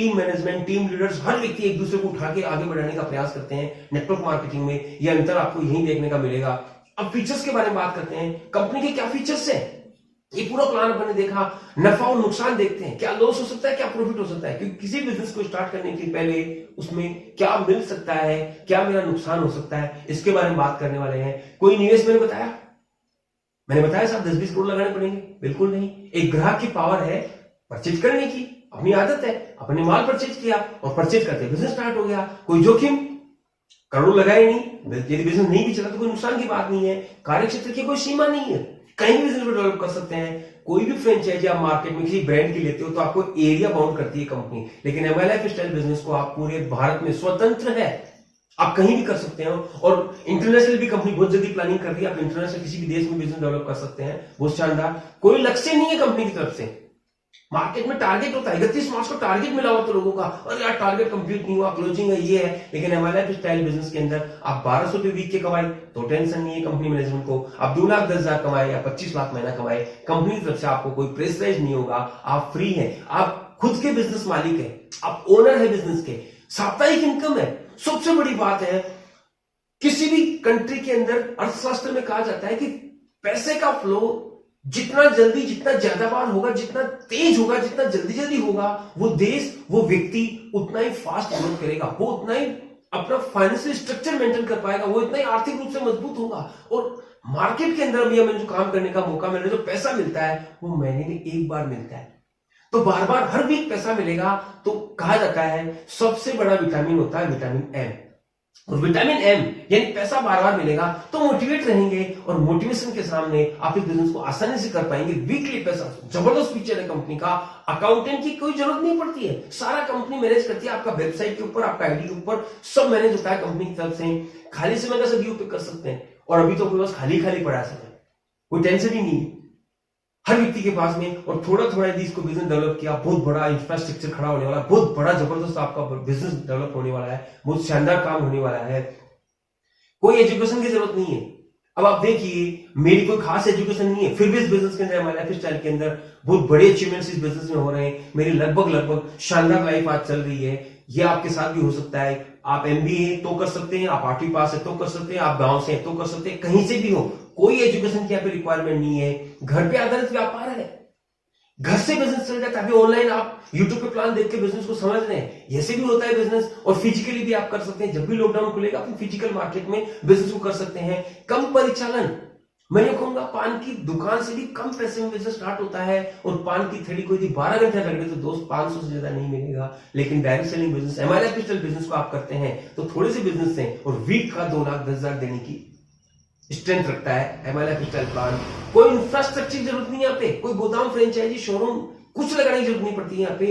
टीम लीडर्स, हर व्यक्ति एक दूसरे को उठा के आगे बढ़ाने का प्रयास करते हैं। नेटवर्क मार्केटिंग में यह अंतर आपको यही देखने का मिलेगा। अब फीचर्स के बारे में बात करते हैं। कंपनी के क्या फीचर्स है, ये पूरा प्लान अपने देखा। नफा और नुकसान देखते हैं, क्या लॉस हो सकता है, क्या प्रॉफिट हो सकता है, क्योंकि किसी बिजनेस को स्टार्ट करने के पहले उसमें क्या मिल सकता है, क्या मेरा नुकसान हो सकता है, इसके बारे में बात करने वाले हैं। कोई निवेश मैंने बताया साहब 10-20 करोड़ लगाने पड़ेंगे? बिल्कुल नहीं। एक ग्राहक की पावर है परचेज करने की, अपनी आदत है, अपने माल परचेज किया और परचेज करते बिजनेस स्टार्ट हो गया। कोई जोखिम, करोड़ लगाए नहीं, यदि बिजनेस नहीं भी चला तो कोई नुकसान की बात नहीं है। कार्य क्षेत्र की कोई सीमा नहीं है, कहीं भी बिजनेस को डेवलप कर सकते हैं। कोई भी फ्रेंचाइजी आप मार्केट में किसी ब्रांड की लेते हो तो आपको एरिया बाउंड करती है कंपनी, लेकिन एमआई लाइफस्टाइल बिजनेस को आप पूरे भारत में स्वतंत्र है, आप कहीं भी कर सकते हो। और इंटरनेशनल भी कंपनी बहुत जल्दी प्लानिंग कर रही है, आप इंटरनेशनल किसी भी देश में बिजनेस डेवलप कर सकते हैं। बहुत शानदार। कोई लक्ष्य नहीं है कंपनी की तरफ से। मार्केट में टारगेट होता है, 31 मार्च को टारगेट मिला हुआ तो लोगों का, और यार टारगेट कंप्लीट नहीं हुआ, क्लोजिंग है, ये है। लेकिन हमारे लाइफस्टाइल बिजनेस के अंदर आप 1200 रुपए वीक के कमाए तो टेंशन नहीं है कंपनी मैनेजमेंट को। आप 2,10,000 कमाए या 25 लाख महीना कमाए, कंपनी की तरफ से आपको कोई प्रेशराइज नहीं होगा। आप फ्री हैं, आप खुद के बिजनेस मालिक है, आप ओनर है बिजनेस के। साप्ताहिक इनकम है। सबसे बड़ी बात है, किसी भी कंट्री के अंदर अर्थशास्त्र में कहा जाता है कि पैसे का फ्लो जितना जल्दी, जितना ज्यादा बार होगा, जितना तेज होगा, जितना जल्दी जल्दी होगा, वो देश, वो व्यक्ति उतना ही फास्ट ग्रोथ करेगा, वो उतना ही अपना फाइनेंशियल स्ट्रक्चर मेंटेन कर पाएगा, वो इतना ही आर्थिक रूप से मजबूत होगा। और मार्केट के अंदर भी हमें जो काम करने का मौका मिल रहा है, जो पैसा मिलता है, वो महीने में एक बार मिलता है। तो बार बार हर वीक पैसा मिलेगा। तो कहा जाता है सबसे बड़ा विटामिन होता है विटामिन एम, और विटामिन एम यानी पैसा बार बार मिलेगा तो मोटिवेट रहेंगे, और मोटिवेशन के सामने आप इस बिजनेस को आसानी से कर पाएंगे। वीकली पैसा, जबरदस्त फीचर है कंपनी का। अकाउंटेंट की कोई जरूरत नहीं पड़ती है, सारा कंपनी मैनेज करती है। आपका वेबसाइट के ऊपर, आपका आईडी के ऊपर सब मैनेज होता है कंपनी की तरफ से। खाली समय का सदुपयोग कर सकते हैं, और अभी तो आपके पास खाली खाली पड़ा समय, कोई टेंशन ही नहीं है हर व्यक्ति के पास में। और थोड़ा थोड़ा यदि इसको बिजनेस डेवलप किया, बहुत बड़ा इंफ्रास्ट्रक्चर खड़ा होने वाला है, बहुत बड़ा जबरदस्त आपका बिजनेस डेवलप होने वाला है, बहुत शानदार काम होने वाला है। कोई एजुकेशन की जरूरत नहीं है। अब आप देखिए, मेरी कोई खास एजुकेशन नहीं है, फिर भी इस बिजनेस के अंदर, हमारे लाइफस्टाइल के अंदर बहुत बड़े अचीवमेंट्स इस बिजनेस में हो रहे हैं। मेरी लगभग शानदार लाइफ आज चल रही है। ये आपके साथ भी हो सकता है। आप एमबीए तो कर सकते हैं, आप 8वीं पास है तो कर सकते हैं, आप गांव से हैं तो कर सकते हैं, कहीं से भी हो। कोई एजुकेशन की यहाँ पे रिक्वायरमेंट नहीं है। घर पे आधारित व्यापार है। घर से बिजनेस चल जाता है। अभी ऑनलाइन आप यूट्यूब पे प्लान देख के बिजनेस को समझ रहे हैं, ऐसे भी होता है बिजनेस। और फिजिकली भी आप कर सकते हैं। जब भी लॉकडाउन खुलेगा आप फिजिकल मार्केट में बिजनेस को कर सकते हैं। कम परिचालन, मैं ये कहूंगा पान की दुकान से भी कम पैसे में बिजनेस स्टार्ट होता है। और पान की थैली कोई 12 घंटे लग गए तो दोस्त 500 से ज्यादा नहीं मिलेगा। लेकिन direct selling business, MIL pistol business को आप करते हैं तो थोड़े से बिजनेस से और वीक का 2,10,000 देने की स्ट्रेंथ रखता है एमआईएल पिस्टल प्लान। कोई इंफ्रास्ट्रक्चर की जरूरत नहीं है यहाँ पे, कोई गोदाम, फ्रेंचाइजी, शोरूम कुछ लगाने की जरूरत नहीं पड़ती है। यहाँ पे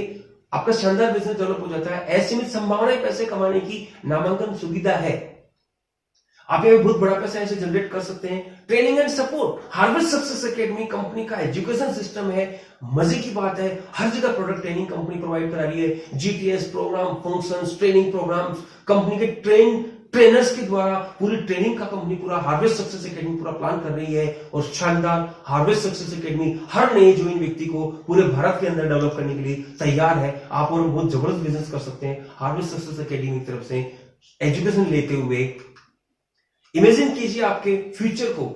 आपका शानदार बिजनेस डेवलप हो जाता है। असीमित संभावनाएं पैसे कमाने की नामांकन सुविधा है। आप यहाँ बहुत बड़ा पैसा ऐसे जनरेट कर सकते हैं। Training and support, harvest Success academy company का एजुकेशन सिस्टम है। मजे की बात है, हर जगह प्रोडक्ट ट्रेनिंग कंपनी प्रोवाइड करा रही है। GTS programme, functions, training programme company के ट्रेनर्स के द्वारा पूरी ट्रेनिंग का कंपनी पूरा हार्वेस्ट सक्सेस एकेडमी पूरा प्लान कर रही है। और शानदार हार्वेस्ट सक्सेस एकेडमी हर नए ज्वाइन व्यक्ति को पूरे भारत के अंदर डेवलप करने के लिए तैयार है। आप और बहुत जबरदस्त बिजनेस कर सकते हैं हार्वेस्ट सक्सेस एकेडमी की तरफ से एजुकेशन लेते हुए। इमेजिन कीजिए आपके फ्यूचर को,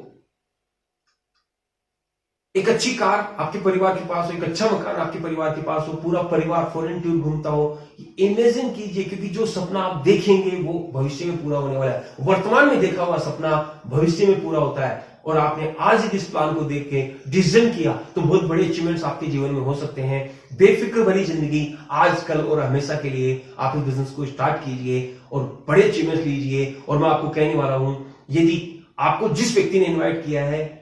एक अच्छी कार आपके परिवार के पास हो, एक अच्छा मकान आपके परिवार के पास हो, पूरा परिवार फॉरेन टूर घूमता हो। इमेजिन कीजिए, क्योंकि जो सपना आप देखेंगे वो भविष्य में पूरा होने वाला है। वर्तमान में देखा हुआ सपना भविष्य में पूरा होता है। और आपने आज इस प्लान को देख के डिसीजन किया तो बहुत बड़े अचीवमेंट्स आपके जीवन में हो सकते हैं। बेफिक्र भरी जिंदगी आज, कल और हमेशा के लिए आप इस बिजनेस को स्टार्ट कीजिए और बड़े अचीवमेंट्स लीजिए। और मैं आपको कहने वाला हूं, यदि आपको जिस व्यक्ति ने इन्वाइट किया है,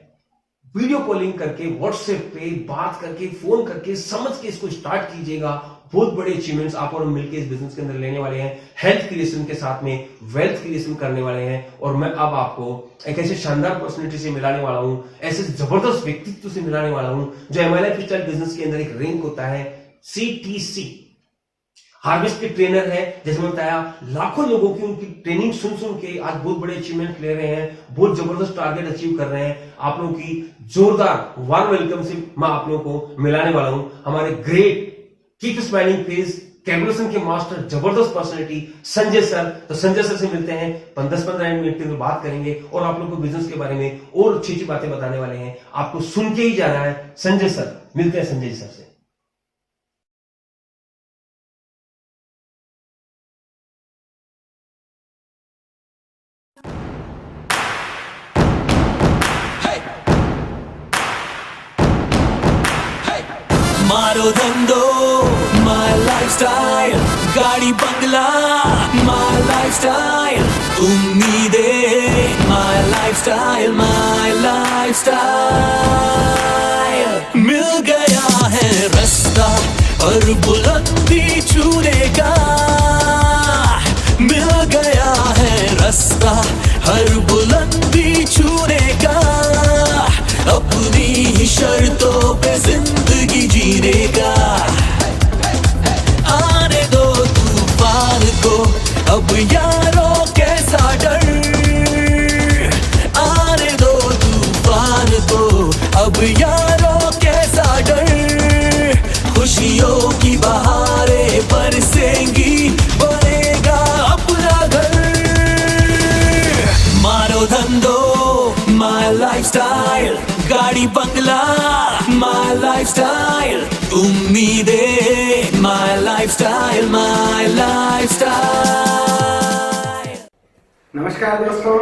वीडियो कॉलिंग करके, व्हाट्सएप पे बात करके, फोन करके समझ के इसको स्टार्ट कीजिएगा। बहुत बड़े अचीवमेंट्स आप और हम मिलकर इस बिजनेस के अंदर लेने वाले हैं। हेल्थ क्रिएशन के साथ में वेल्थ क्रिएशन करने वाले हैं। और मैं अब आपको एक ऐसे शानदार पर्सनैलिटी से मिलाने वाला हूं, ऐसे जबरदस्त व्यक्तित्व से मिलाने वाला हूं जो एमआईएल पिस्टल बिजनेस के अंदर एक रैंक होता है CTC, हार्वेस्ट के ट्रेनर है। जैसे मैं बताया, लाखों लोगों की उनकी ट्रेनिंग सुन सुन के आज बहुत बड़े अचीवमेंट ले रहे हैं, बहुत जबरदस्त टारगेट अचीव कर रहे हैं। आप लोगों की जोरदार वार्म वेलकम से मैं आप लोगों को मिलाने वाला हूं हमारे great keep smiling face calculation के मास्टर, जबरदस्त पर्सनैलिटी संजय सर। तो संजय सर से मिलते हैं, 10-15 मिनट के बात करेंगे और आप लोगों को बिजनेस के बारे में और अच्छी अच्छी बातें बताने वाले हैं। आपको सुन के ही जाना है। संजय सर, मिलते हैं संजय सर से। मारो धंधो माय लाइफस्टाइल, गाड़ी बंगला माय लाइफस्टाइल, उम्मीदें माय लाइफस्टाइल, माय लाइफस्टाइल। मिल गया है रास्ता और बुलंदी छूने का, मिल गया है रास्ता हर बुलंदी छूने का। अपनी ही शर्तों पे जिंदगी जीने का। आने दो तूफान को अब यारों कैसा डर, आने दो तूफान को अब यारों कैसा डर। खुशियों की बहारें बरसेंगी, बनेगा अपना घर। मारो धंधो माय लाइफस्टाइल, गाड़ी बंगला माय लाइफस्टाइल, उम्मीदें माय लाइफस्टाइल, माय लाइफस्टाइल। नमस्कार दोस्तों,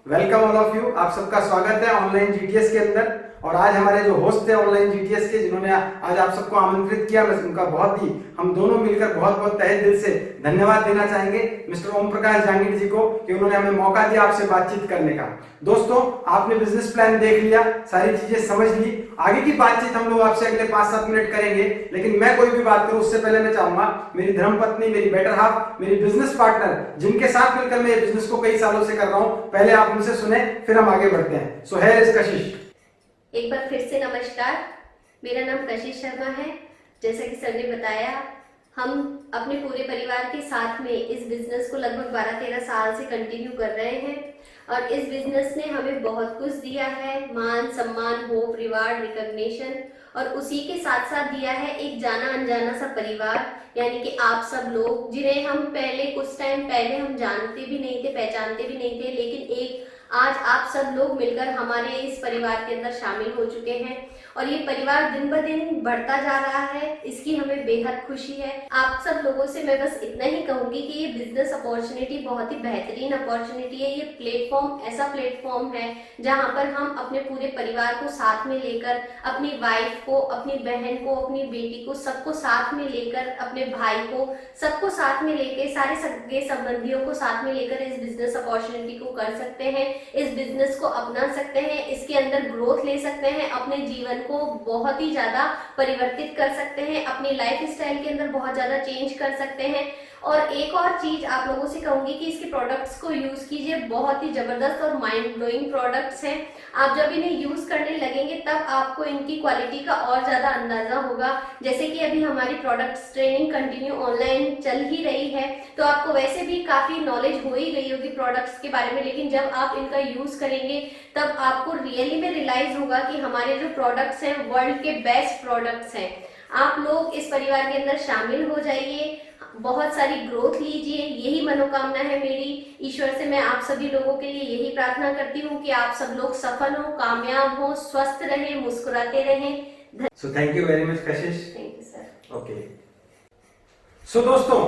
वेलकम ऑल ऑफ यू। आप सबका स्वागत है ऑनलाइन जीटीएस के अंदर। और आज हमारे जो होस्ट थे ऑनलाइन जीटीएस के, जिन्होंने आज आप सबको आमंत्रित किया, मैं उनका बहुत ही, हम दोनों मिलकर बहुत बहुत तहे दिल से धन्यवाद देना चाहेंगे मिस्टर ओम प्रकाश जहांगीर जी को कि उन्होंने हमें मौका दिया आपसे बातचीत करने का। दोस्तों, आपने बिजनेस प्लान देख लिया, सारी चीजें समझ ली। आगे की बातचीत हम लोग आपसे अगले 5-7 मिनट करेंगे। लेकिन मैं कोई भी बात करूं उससे पहले मैं चाहूंगा मेरी धर्मपत्नी, मेरी बेटर हाफ, मेरी बिजनेस पार्टनर, जिनके साथ मिलकर मैं ये बिजनेस को कई सालों से कर रहा हूं, पहले आप उनसे सुने, फिर हम आगे बढ़ते हैं। सो हियर इज कशिश। एक बार फिर से नमस्कार, मेरा नाम कशिश शर्मा है। जैसा कि सर ने बताया, हम अपने पूरे परिवार के साथ में इस बिजनेस को लगभग 12-13 साल से कंटिन्यू कर रहे हैं। और इस बिजनेस ने हमें बहुत कुछ दिया है, मान सम्मान, होप, रिवार्ड, रिकॉग्निशन, और उसी के साथ साथ दिया है एक जाना अनजाना सा परिवार, यानी कि आप सब लोग, जिन्हें हम पहले कुछ टाइम पहले हम जानते भी नहीं थे, पहचानते भी नहीं थे, लेकिन एक आज आप सब लोग मिलकर हमारे इस परिवार के अंदर शामिल हो चुके हैं और ये परिवार दिन ब दिन बढ़ता जा रहा है, इसकी हमें बेहद खुशी है। आप सब लोगों से मैं बस इतना ही कहूंगी कि ये बिजनेस अपॉर्चुनिटी बहुत ही बेहतरीन अपॉर्चुनिटी है। ये प्लेटफॉर्म ऐसा प्लेटफॉर्म है जहां पर हम अपने पूरे परिवार को साथ में लेकर, अपनी वाइफ को, अपनी बहन को, अपनी बेटी को, सबको साथ में लेकर, अपने भाई को, सबको साथ में लेकर, सारे सगे संबंधियों को साथ में लेकर इस बिजनेस अपॉर्चुनिटी को कर सकते हैं, इस बिजनेस को अपना सकते हैं, इसके अंदर ग्रोथ ले सकते हैं, अपने जीवन को बहुत ही ज्यादा परिवर्तित कर सकते हैं, अपनी लाइफ स्टाइल के अंदर बहुत ज्यादा चेंज कर सकते हैं। और एक और चीज आप लोगों से कहूंगी कि इसके प्रोडक्ट्स को यूज कीजिए, बहुत ही जबरदस्त और माइंड ब्लोइंग प्रोडक्ट्स हैं। आप जब इन्हें यूज करने लगेंगे तब आपको इनकी क्वालिटी का और ज्यादा अंदाजा होगा। जैसे कि अभी हमारी प्रोडक्ट्स ट्रेनिंग कंटिन्यू ऑनलाइन चल ही रही है, तो आपको वैसे भी काफी नॉलेज हो ही गई होगी प्रोडक्ट्स के बारे में, लेकिन जब आप इनका यूज करेंगे तब आपको रियली में रियलाइज होगा कि हमारे जो प्रोडक्ट्स हैं वर्ल्ड के बेस्ट प्रोडक्ट्स हैं। आप लोग इस परिवार के अंदर शामिल हो जाइए, बहुत सारी ग्रोथ लीजिए, यही मनोकामना है मेरी। ईश्वर से मैं आप सभी लोगों के लिए यही प्रार्थना करती हूँ कि आप सब लोग सफल हो, कामयाब हो, स्वस्थ रहें, मुस्कुराते रहें। So thank you very much Kashish. Thank you sir. Okay, so दोस्तों,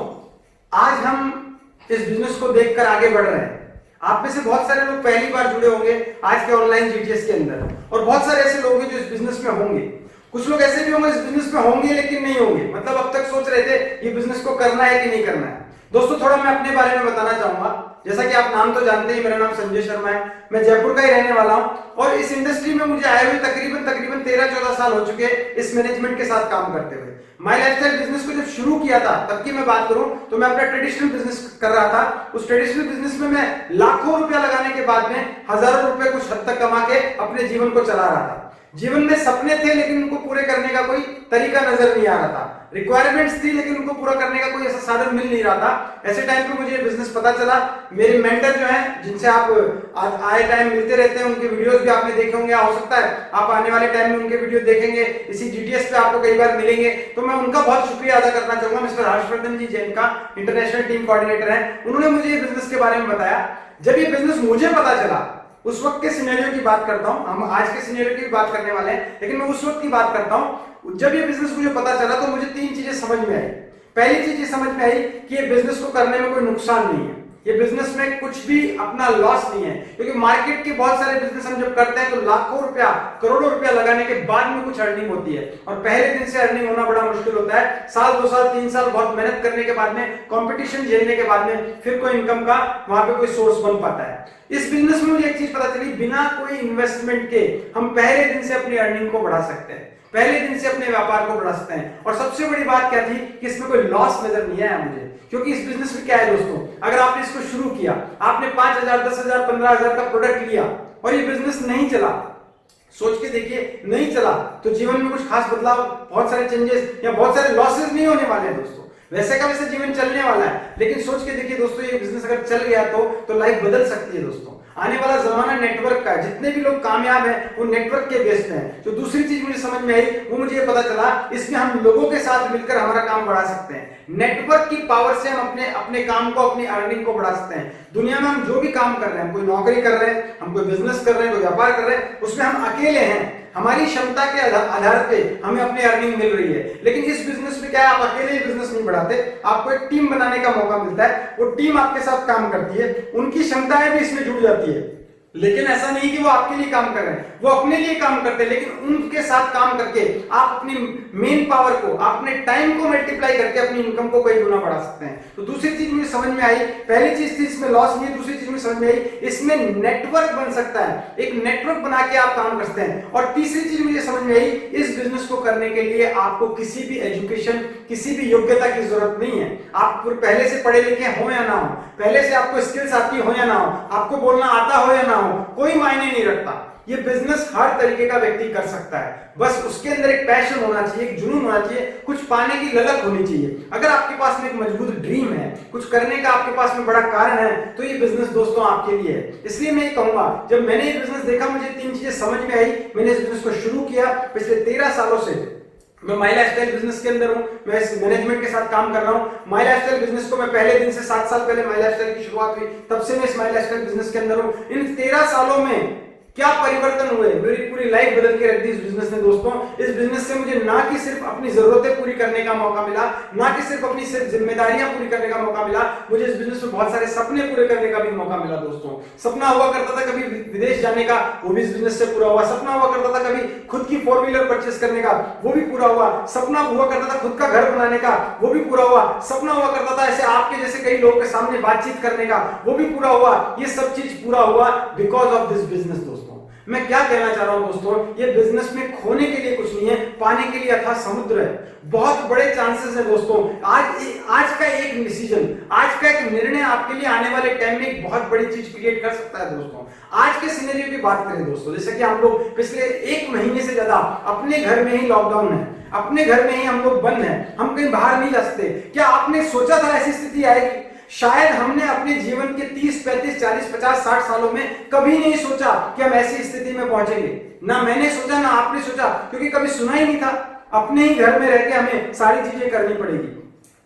आज हम इस बिजनेस को देखकर आगे बढ़ रहे हैं। आप में से बहुत सारे लोग पहली बार जुड़े होंगे आज के ऑनलाइन जीटीएस के अंदर, और बहुत सारे ऐसे लोग हैं जो इस बिजनेस में होंगे। कुछ लोग ऐसे भी होंगे इस बिजनेस में होंगे लेकिन नहीं होंगे, मतलब अब तक सोच रहे थे ये बिजनेस को करना है कि नहीं करना है। दोस्तों, थोड़ा मैं अपने बारे में बताना चाहूंगा। जैसा कि आप नाम तो जानते हैं, मेरा नाम संजय शर्मा है, मैं जयपुर का ही रहने वाला हूं और इस इंडस्ट्री में मुझे आए हुए तकरीबन 13-14 साल हो चुके इस मैनेजमेंट के साथ काम करते हुए। माय लाइफस्टाइल बिजनेस को जब शुरू किया था तब की मैं बात करूं तो मैं अपना ट्रेडिशनल बिजनेस कर रहा था। उस ट्रेडिशनल बिजनेस में मैं लाखों रुपया लगाने के बाद में हजारों रुपए कुछ हद तक कमा के अपने जीवन को चला रहा था। जीवन में सपने थे लेकिन उनको पूरे करने का कोई तरीका नजर नहीं आ रहा था। रिक्वायरमेंट्स थी लेकिन उनको पूरा करने का कोई ऐसा साधन मिल नहीं रहा था। ऐसे टाइम पे मुझे ये बिजनेस पता चला। मेरे मेंटर जो हैं, जिनसे आप आज आए टाइम मिलते रहते हैं, उनके वीडियोस भी आपने देखे होंगे, हो सकता है आप आने वाले टाइम में उनके वीडियो देखेंगे, इसी जीटीएस पे आपको कई बार मिलेंगे, तो मैं उनका बहुत शुक्रिया अदा करना चाहूंगा। मिस्टर हर्षवर्धन जी, जिनका इंटरनेशनल टीम कोऑर्डिनेटर है, उन्होंने मुझे ये बिजनेस के बारे में बताया। जब ये बिजनेस मुझे पता चला, उस वक्त के सिनेरियो की बात करता हूं, हम आज के सिनेरियो की बात करने वाले हैं, लेकिन मैं उस वक्त की बात करता हूं। जब ये बिजनेस मुझे पता चला तो मुझे 3 चीजें समझ में आई। पहली चीज ये समझ में आई कि ये बिजनेस को करने में कोई नुकसान नहीं है, ये बिजनेस में कुछ भी अपना लॉस नहीं है, क्योंकि मार्केट के बहुत सारे बिजनेस हम जब करते हैं तो लाखों रुपया, करोड़ों रुपया लगाने के बाद में कुछ अर्निंग होती है, और पहले दिन से अर्निंग होना बड़ा मुश्किल होता है। साल 2 साल 3 साल बहुत मेहनत करने के बाद में, कंपटीशन झेलने के बाद में फिर कोई इनकम का वहां पे कोई सोर्स बन पाता है। इस बिजनेस में मुझे एक चीज पता चली, बिना कोई इन्वेस्टमेंट के हम पहले दिन से अपनी अर्निंग को बढ़ा सकते हैं, पहले दिन से अपने व्यापार को बढ़ा सकते हैं। और सबसे बड़ी बात क्या थी कि इसमें कोई लॉस नजर नहीं आया मुझे, क्योंकि इस बिजनेस में क्या है दोस्तों, अगर आपने इसको शुरू किया, आपने 5,000, 10,000, 15,000 का प्रोडक्ट लिया और ये बिजनेस नहीं चला, सोच के देखिए, नहीं चला तो जीवन में कुछ खास बदलाव, बहुत सारे चेंजेस या बहुत सारे लॉसेस नहीं होने वाले हैं दोस्तों। वैसे का वैसे जीवन चलने वाला है, लेकिन सोच के देखिए दोस्तों, ये बिजनेस अगर चल गया तो लाइफ बदल सकती है दोस्तों। आने वाला जमाना नेटवर्क का है, जितने भी लोग कामयाब हैं वो नेटवर्क के बेस पे हैं। जो दूसरी चीज मुझे समझ में आई वो मुझे ये पता चला, इसमें हम लोगों के साथ मिलकर हमारा काम बढ़ा सकते हैं। नेटवर्क की पावर से हम अपने काम को, अपनी अर्निंग को बढ़ा सकते हैं। दुनिया में हम जो भी काम कर रहे हैं, हम कोई नौकरी कर रहे हैं, हम कोई बिजनेस कर रहे हैं, कोई व्यापार कर रहे हैं, उसमें हम अकेले हैं, हमारी क्षमता के आधार पे हमें अपनी अर्निंग मिल रही है। लेकिन इस बिजनेस में क्या है, आप अकेले ही बिजनेस नहीं बढ़ाते, आपको एक टीम बनाने का मौका मिलता है। वो टीम आपके साथ काम करती है, उनकी क्षमताएं भी इसमें जुड़ जाती है। लेकिन ऐसा नहीं कि वो आपके लिए काम कर रहे हैं, वो अपने लिए काम करते हैं, लेकिन उनके साथ काम करके आप अपनी मेन पावर को, अपने टाइम को मल्टीप्लाई करके अपनी इनकम को कई गुना बढ़ा सकते हैं। तो दूसरी चीज मुझे समझ में आई, पहली चीज थी इसमें लॉस नहीं है, दूसरी चीज मुझे समझ में आई इसमें नेटवर्क बन सकता है, एक नेटवर्क बना के आप काम करते हैं। और तीसरी चीज मुझे समझ में आई, इस बिजनेस को करने के लिए आपको किसी भी एजुकेशन, किसी भी योग्यता की जरूरत नहीं है। आप पहले से पढ़े लिखे हो या ना हो, पहले से आपको स्किल्स आती हो या ना हो, आपको बोलना आता हो या ना हो, कोई मायने नहीं रखता। ये बिजनेस हर तरीके का व्यक्ति कर सकता है, बस उसके अंदर एक पैशन होना चाहिए, एक जुनून होना चाहिए, कुछ पाने की ललक होनी चाहिए। अगर आपके पास में एक मजबूत ड्रीम है, कुछ करने का आपके पास में बड़ा कारण है, तो ये बिजनेस दोस्तों आपके लिए है। इसलिए मैं ये कहूंगा, जब मैंने ये बिजनेस देखा मुझे 3 चीजें समझ में आई। मैंने इस बिजनेस को शुरू किया, पिछले 13 सालों से मैं माई लाइफस्टाइल बिजनेस के अंदर हूं, मैं इस मैनेजमेंट के साथ काम कर रहा हूं। माई लाइफस्टाइल बिजनेस को मैं पहले दिन से 7 साल पहले माई लाइफस्टाइल की शुरुआत हुई, तब से मैं इस माई लाइफस्टाइल बिजनेस के अंदर हूं। इन 13 सालों में क्या परिवर्तन हुए, मेरी पूरी लाइफ बदल के रख दी इस बिजनेस ने दोस्तों। इस बिजनेस से मुझे ना कि सिर्फ अपनी जरूरतें पूरी करने का मौका मिला, ना कि सिर्फ अपनी जिम्मेदारियां पूरी करने का मौका मिला, मुझे इस बिजनेस में बहुत सारे सपने पूरे करने का भी मौका मिला दोस्तों। सपना हुआ करता था कभी विदेश जाने का, वो भी इस बिजनेस से पूरा हुआ। सपना हुआ करता था कभी खुद की 4 व्हीलर परचेस करने का, वो भी पूरा हुआ। सपना हुआ करता था खुद का घर बनाने का, वो भी पूरा हुआ। सपना हुआ करता था ऐसे आपके जैसे कई लोगों के सामने बातचीत करने का, वो भी पूरा हुआ। ये सब चीज पूरा हुआ बिकॉज ऑफ दिस बिजनेस दोस्तों। मैं क्या कहना चाह रहा हूं दोस्तों, ये बिजनेस में खोने के लिए कुछ नहीं है, पाने के लिए अथाह समुद्र है। बहुत बड़े चांसेस है दोस्तों। आज का एक डिसीजन, आज का एक निर्णय आपके लिए आने वाले टाइम में एक बहुत बड़ी चीज क्रिएट कर सकता है दोस्तों। आज के सिनेरियो की बात करें दोस्तों, जैसे कि हम लोग पिछले 1 महीने से ज्यादा अपने घर में ही लॉकडाउन है, अपने घर में ही हम लोग बंद हैं, हम कहीं बाहर नहीं जा सकते। क्या आपने सोचा था ऐसी स्थिति आएगी? शायद हमने अपने जीवन के 30, 35, 40, 50, 60 सालों में कभी नहीं सोचा कि हम ऐसी स्थिति में पहुंचेंगे। ना मैंने सोचा, ना आपने सोचा, क्योंकि कभी सुना ही नहीं था। अपने ही घर में रह के हमें सारी चीजें करनी पड़ेगी,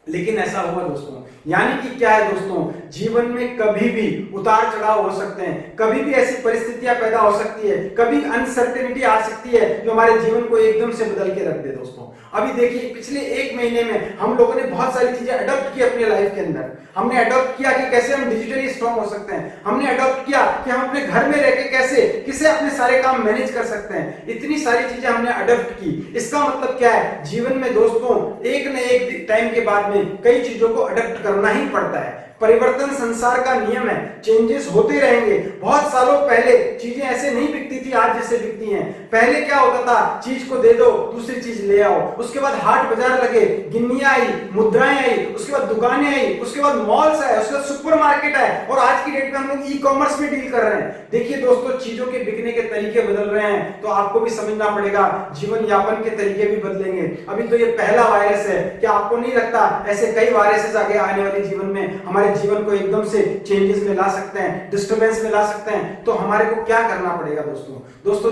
लेकिन ऐसा हुआ दोस्तों। यानी कि क्या है दोस्तों, जीवन में कभी भी उतार चढ़ाव हो सकते हैं, कभी भी ऐसी परिस्थितियां पैदा हो सकती है, कभी अनसर्टेनिटी आ सकती है जो हमारे जीवन को एकदम से बदल के रख दे दोस्तों। अभी देखिए पिछले 1 महीने में हम लोगों ने बहुत सारी चीजें अडॉप्ट की अपने लाइफ के अंदर। हमने अडॉप्ट किया कि कैसे हम डिजिटली स्ट्रांग हो सकते हैं, हमने अडॉप्ट किया कि हम अपने घर में रह के कैसे अपने सारे काम मैनेज कर सकते हैं। इतनी सारी चीजें हमने अडॉप्ट की। इसका मतलब क्या है, जीवन में दोस्तों एक न एक टाइम के बाद में कई चीजों को अडॉप्ट करना ही पड़ता है। परिवर्तन संसार का नियम है, चेंजेस होते रहेंगे। बहुत सालों पहले चीजें ऐसे नहीं बिकती थी आज जैसे बिकती हैं। पहले क्या होता था, चीज को दे दो, दूसरी चीज ले आओ। उसके बाद हाट बाजार लगे, गिन्नियां आई, मुद्राएं आई, उसके बाद दुकानें आई, उसके बाद मॉल्स आए, उसके बाद सुपरमार्केट आए, और आज की डेट में हम लोग ई-कॉमर्स में डील कर रहे हैं। देखिए दोस्तों, चीजों के बिकने के तरीके बदल रहे हैं, तो आपको भी समझना पड़ेगा, जीवन यापन के तरीके भी बदलेंगे। अभी तो ये पहला वायरस है, क्या आपको नहीं लगता ऐसे कई वायरसेस आगे आने वाले जीवन में हमारे जीवन को एकदम से चेंजेस में ला सकते हैं, डिस्टर्बेंस में ला सकते हैं? तो हमारे को क्या करना पड़ेगा दोस्तों?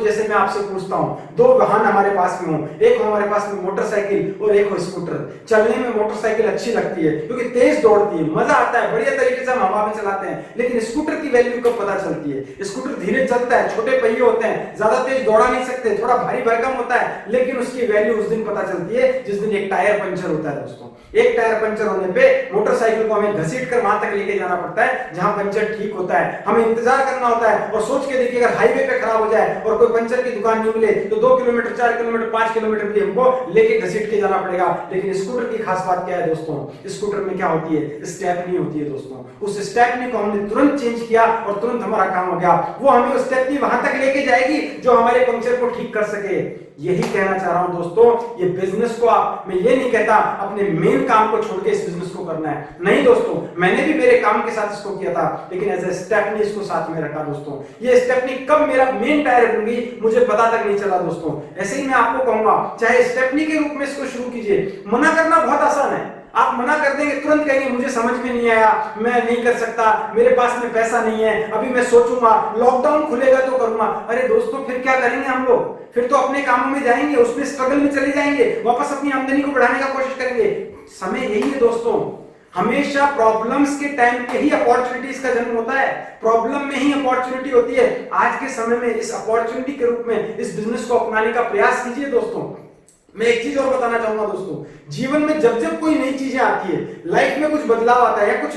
जैसे मैं आपसे पूछता हूं, 2 वाहन हमारे पास में हो, एक हो हमारे पास में मोटरसाइकिल और एक हो स्कूटर। चलने में मोटरसाइकिल अच्छी लगती है क्योंकि तेज दौड़ती है, मजा आता है, बढ़िया तरीके से हम हवा में चलाते हैं। लेकिन स्कूटर की वैल्यू कब पता चलती है? स्कूटर धीरे चलता है, छोटे पहिए होते हैं, ज्यादा तेज दौड़ा नहीं सकते, थोड़ा भारी भरकम होता है, लेकिन उसकी वैल्यू उस दिन पता चलती है जिस दिन एक टायर पंचर होता है दोस्तों। एक टायर पंचर होने पे मोटरसाइकिल को हमें घसीट कर वहां तक लेके जाना पड़ता है जहां पंचर ठीक होता है, हमें इंतजार करना होता है। और सोच के देखिए, अगर हाईवे पे खराब हो जाए और कोई पंचर की दुकान नहीं मिले तो 2 किलोमीटर, 4 किलोमीटर, 5 किलोमीटर भी हमको लेके घसीट के जाना पड़ेगा। लेकिन स्कूटर की खास बात क्या है दोस्तों? स्कूटर में क्या होती है, स्टेपनी होती है दोस्तों। उस स्टेपनी को हमने तुरंत चेंज किया और तुरंत हमारा काम हो गया। वो हमें उस स्टेपनी वहां तक लेके जाएगी जो हमारे पंचर को ठीक कर सके। यही कहना चाह रहा हूं दोस्तों, ये बिजनेस को मैं ये नहीं कहता अपने मेन काम को छोड़ के इस बिजनेस को करना है, नहीं दोस्तों। मैंने भी मेरे काम के साथ इसको किया था, लेकिन एज ए स्टेपनी इसको साथ में रखा दोस्तों। ये स्टेपनी कब मेरा मेन टायर बन गई मुझे पता तक नहीं चला दोस्तों। ऐसे ही मैं आपको कहूंगा, चाहे स्टेपनी के रूप में इसको शुरू कीजिए। मना करना बहुत आसान है, आप मना कर देंगे, तुरंत कहेंगे मुझे समझ में नहीं आया, मैं नहीं कर सकता, मेरे पास में पैसा नहीं है, अभी मैं सोचूंगा, लॉकडाउन खुलेगा तो करूंगा। अरे दोस्तों, फिर क्या करेंगे हम लोग? फिर तो अपने कामों में जाएंगे, उसमें स्ट्रगल में चले जाएंगे, वापस अपनी आमदनी को बढ़ाने का कोशिश करेंगे। समय यही है दोस्तों, हमेशा प्रॉब्लम्स के टाइम पे ही अपॉर्चुनिटीज का जन्म होता है, प्रॉब्लम में ही अपॉर्चुनिटी होती है। आज के समय में इस अपॉर्चुनिटी के रूप में इस बिजनेस को अपनाने का प्रयास कीजिए दोस्तों। मैं एक चीज और बताना चाहूंगा दोस्तों, जीवन में जब जब कोई नई चीजें आती है, लाइफ में कुछ बदलाव आता है या कुछ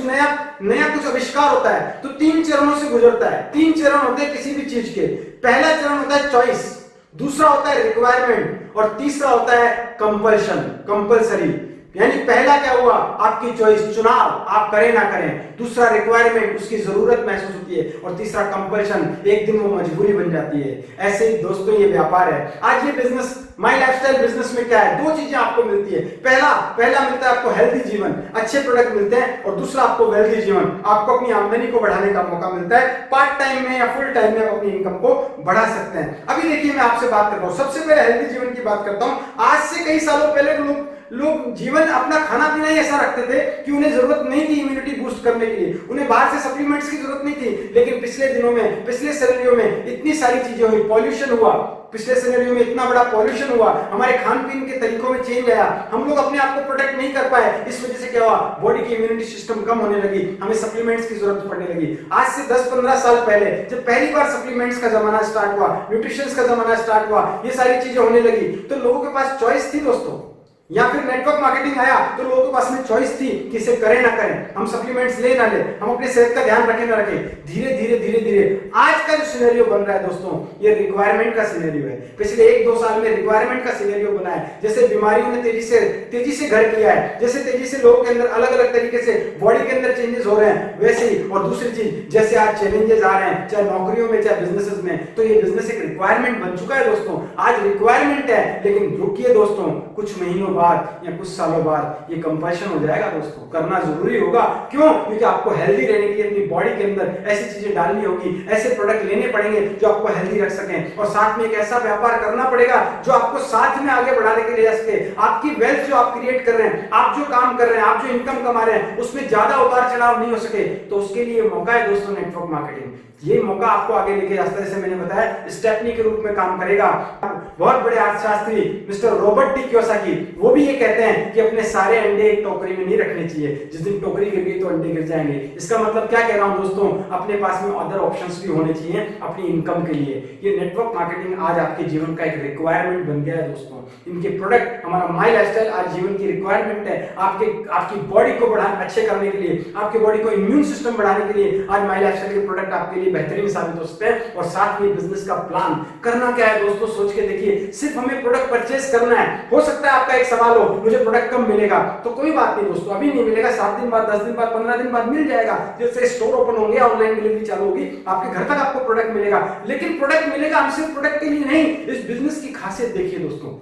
नया कुछ आविष्कार होता है, तो 3 चरणों से गुजरता है। 3 चरण होते हैं किसी भी चीज के। पहला चरण होता है चॉइस, दूसरा होता है रिक्वायरमेंट, और तीसरा होता है कंपल्शन, कंपल्सरी। यानी पहला क्या हुआ, आपकी चॉइस, चुनाव, आप करें ना करें। दूसरा रिक्वायरमेंट, उसकी जरूरत महसूस होती है। और तीसरा कंपल्शन, एक दिन वो मजबूरी बन जाती है। ऐसे ही दोस्तों ये व्यापार है। आज ये बिजनेस, माई लाइफस्टाइल बिजनेस में क्या है, 2 चीजें आपको मिलती है। पहला मिलता है आपको हेल्दी जीवन, अच्छे प्रोडक्ट मिलते हैं, और दूसरा आपको वेल्दी जीवन, आपको अपनी आमदनी को बढ़ाने का मौका मिलता है। पार्ट टाइम में या फुल टाइम में आप अपनी इनकम को बढ़ा सकते हैं। अभी देखिए, मैं आपसे बात कर रहा हूं, सबसे पहले हेल्दी जीवन की बात करता हूं। आज से कई सालों पहले लोग लोग जीवन अपना खाना पीना ही ऐसा रखते थे कि उन्हें जरूरत नहीं थी इम्यूनिटी बूस्ट करने के लिए, उन्हें बाहर से सप्लीमेंट्स की जरूरत नहीं थी। लेकिन पिछले दिनों में, पिछले सिनेरियो में इतनी सारी चीजें हुई, पॉल्यूशन हुआ, पिछले सिनेरियो में इतना बड़ा पॉल्यूशन हुआ, हमारे खान पीन के तरीकों में चेंज आया, हम लोग अपने आप को प्रोटेक्ट नहीं कर पाए। इस वजह से क्या हुआ, बॉडी की इम्यूनिटी सिस्टम कम होने लगी, हमें सप्लीमेंट्स की जरूरत पड़ने लगी। आज से 10-15 साल पहले जब पहली बार सप्लीमेंट्स का जमाना स्टार्ट हुआ, न्यूट्रिशंस का जमाना स्टार्ट हुआ, ये सारी चीजें होने लगी, तो लोगों के पास चॉइस थी दोस्तों, या फिर नेटवर्क मार्केटिंग आया तो लोगों के पास में चॉइस थी कि इसे करें ना करें, हम सप्लीमेंट्स ले ना ले, हम अपने सेहत का ध्यान रखें ना रखें। धीरे धीरे आज का जो सिनेरियो बन रहा है दोस्तों, ये रिक्वायरमेंट का सिनेरियो है। पिछले 1-2 साल में रिक्वायरमेंट का सिनेरियो बना है। जैसे बीमारियों ने तेजी से घर किया है, जैसे तेजी से लोगों के अंदर अलग अलग तरीके से बॉडी के अंदर चेंजेस हो रहे हैं, वैसे ही और दूसरी चीज जैसे आज चैलेंजेस आ रहे हैं, चाहे नौकरियों में चाहे बिजनेसेस में, तो ये बिजनेस एक रिक्वायरमेंट बन चुका है दोस्तों। आज रिक्वायरमेंट है, लेकिन रुकिए दोस्तों, कुछ महीनों बाद या कुछ सालों बाद ये कंपल्शन हो जाएगा दोस्तों, करना जरूरी होगा। क्यों? क्योंकि आपको हेल्दी रहने के लिए अपनी बॉडी के अंदर ऐसी चीजें डालनी होगी, ऐसे प्रोडक्ट लेने पड़ेंगे जो आपको हेल्दी रख सकें, और साथ में एक ऐसा व्यापार करना पड़ेगा जो आपको साथ में आगे बढ़ाने के लिए जा सके। आपकी वेल्थ जो आप क्रिएट कर रहे हैं, आप जो काम कर रहे हैं, आप जो इनकम कमा रहे हैं, उसमें ज्यादा उतार चढ़ाव नहीं हो सके, तो उसके लिए मौका है दोस्तों नेटवर्क मार्केटिंग। ये मौका आपको आगे लेके जाता है, जैसे मैंने बताया स्टेपनी के रूप में काम करेगा। बहुत बड़े अर्थशास्त्री मिस्टर रॉबर्ट टी कियोसाकी, वो भी ये कहते हैं कि अपने सारे अंडे एक टोकरी में नहीं रखने चाहिए, जिस दिन टोकरी गिर गई तो अंडे गिर जाएंगे। इसका मतलब क्या कह रहा हूं दोस्तों, अपने पास में अदर ऑप्शंस भी होने चाहिए अपनी इनकम के लिए। ये नेटवर्क मार्केटिंग आज आपके जीवन का एक रिक्वायरमेंट बन गया है दोस्तों। इनके प्रोडक्ट, हमारा माई लाइफस्टाइल आज जीवन की रिक्वायरमेंट है। आपकी बॉडी को बढ़ाने, अच्छे करने के लिए, आपकी बॉडी को इम्यून सिस्टम बढ़ाने के लिए आज माई लाइफस्टाइल के प्रोडक्ट आपके लिए बेहतरीन साबित हो सकते हैं। और साथ में बिजनेस का प्लान करना क्या है दोस्तों, सोच के देखिए। सिर्फ हमें प्रोडक्ट परचेस करना है। हो सकता है आपका एक सवाल हो, मुझे प्रोडक्ट कब मिलेगा, तो कोई बात नहीं दोस्तों, अभी नहीं मिलेगा, 7 दिन बाद, 10 दिन बाद, 15 दिन बाद मिल जाएगा। जैसे स्टोर ओपन होंगे, ऑनलाइन डिलीवरी चालू होगी, आपके घर तक आपको प्रोडक्ट मिलेगा। लेकिन प्रोडक्ट मिलेगा हम सिर्फ प्रोडक्ट के लिए नहीं। इस बिजनेस की खासियत देखिए दोस्तों,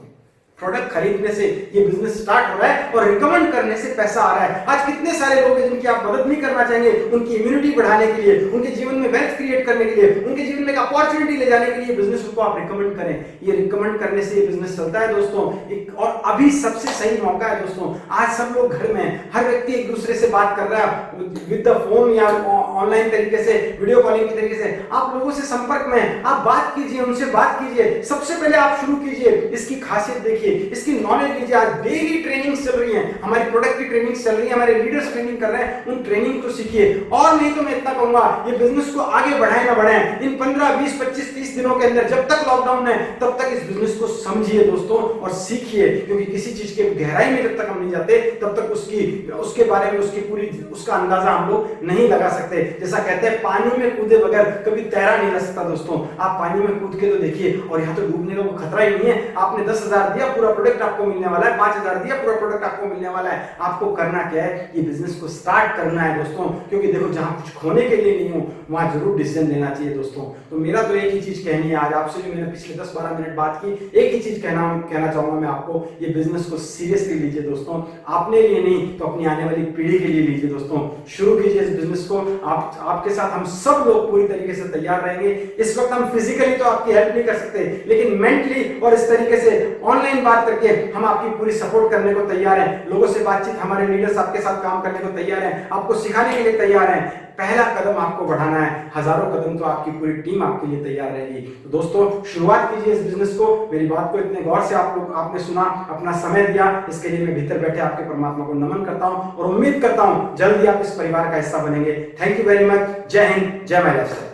प्रोडक्ट खरीदने से ये बिजनेस स्टार्ट हो रहा है और रिकमेंड करने से पैसा आ रहा है। आज कितने सारे लोग हैं जिनकी आप मदद नहीं करना चाहेंगे, उनकी इम्यूनिटी बढ़ाने के लिए, उनके जीवन में वेल्थ क्रिएट करने के लिए, उनके जीवन में एक अपॉर्चुनिटी ले जाने के लिए बिजनेस को आप रिकमेंड करें। ये रिकमेंड करने से ये बिजनेस चलता है दोस्तों। और अभी सबसे सही मौका है दोस्तों, आज सब लोग घर में, हर व्यक्ति एक दूसरे से बात कर रहा है विद द फोन या ऑनलाइन तरीके से, वीडियो कॉलिंग के तरीके से। आप लोगों से संपर्क में, आप बात कीजिए, उनसे बात कीजिए। सबसे पहले आप शुरू कीजिए, इसकी खासियत देखिए, इसकी नॉलेज लीजिए। आज डेली ट्रेनिंग चल रही है, हमारी प्रोडक्ट की ट्रेनिंग चल रही है, हमारे लीडर्स ट्रेनिंग कर रहे हैं, उन ट्रेनिंग को सीखिए। और नहीं तो मैं इतना कहूंगा, ये बिजनेस को आगे बढ़ाए ना बढ़ाएं, इन 15, 20, 25, 30 दिनों के अंदर, जब तक लॉकडाउन है तब तक इस बिजनेस को समझिए दोस्तों और सीखिए। क्योंकि किसी चीज के गहराई में जब तक हम नहीं जाते तब तक उसके बारे में उसका अंदाजा हम लोग नहीं लगा सकते। जैसा कहते हैं, पानी में कूदे बगैर कभी तैरा नहीं जा सकता दोस्तों। आप पानी में कूद के तो देखिए, और यहाँ तो डूबने का खतरा ही नहीं है। आपने 10,000 दिया, पूरा प्रोडक्ट आपको मिलने वाला है, 5,000 दिया, पूरा प्रोडक्ट आपको मिलने वाला है। आपको करना क्या है, ये बिजनेस को स्टार्ट करना है दोस्तों। क्योंकि देखो, जहां कुछ खोने के लिए नहीं हो वहां जरूर डिसीजन लेना चाहिए दोस्तों। तो मेरा तो एक ही चीज कहनी है आज आपसे, जो मैंने पिछले 10-12 मिनट बात की, एक ही चीज कहना चाहूंगा मैं आपको, ये बिजनेस को सीरियसली लीजिए दोस्तों। अपने लिए नहीं तो अपनी आने वाली पीढ़ी के लिए लीजिए दोस्तों। शुरू कीजिए इस बिजनेस को। आपके साथ हम सब लोग पूरी तरीके से तैयार रहेंगे। इस वक्त हम फिजिकली तो आपकी हेल्प नहीं कर सकते, लेकिन मेंटली और इस तरीके से ऑनलाइन बात करके हम आपकी पूरी सपोर्ट करने को तैयार हैं। लोगों से बातचीत, हमारे लीडर्स आपके साथ काम करने को तैयार हैं, आपको सिखाने के लिए तैयार हैं। पहला कदम आपको बढ़ाना है, हजारों कदम तो आपकी पूरी टीम आपके लिए तैयार रहेगी। तो दोस्तों, शुरुआत कीजिए इस बिजनेस को। मेरी बात को इतने गौर से आपने सुना, अपना समय दिया, इसके लिए मैं भीतर बैठे आपके परमात्मा को नमन करता हूं और उम्मीद करता हूं जल्दी आप इस परिवार का हिस्सा बनेंगे। Thank you very much. जय हिंद, जय माय लाइफस्टाइल।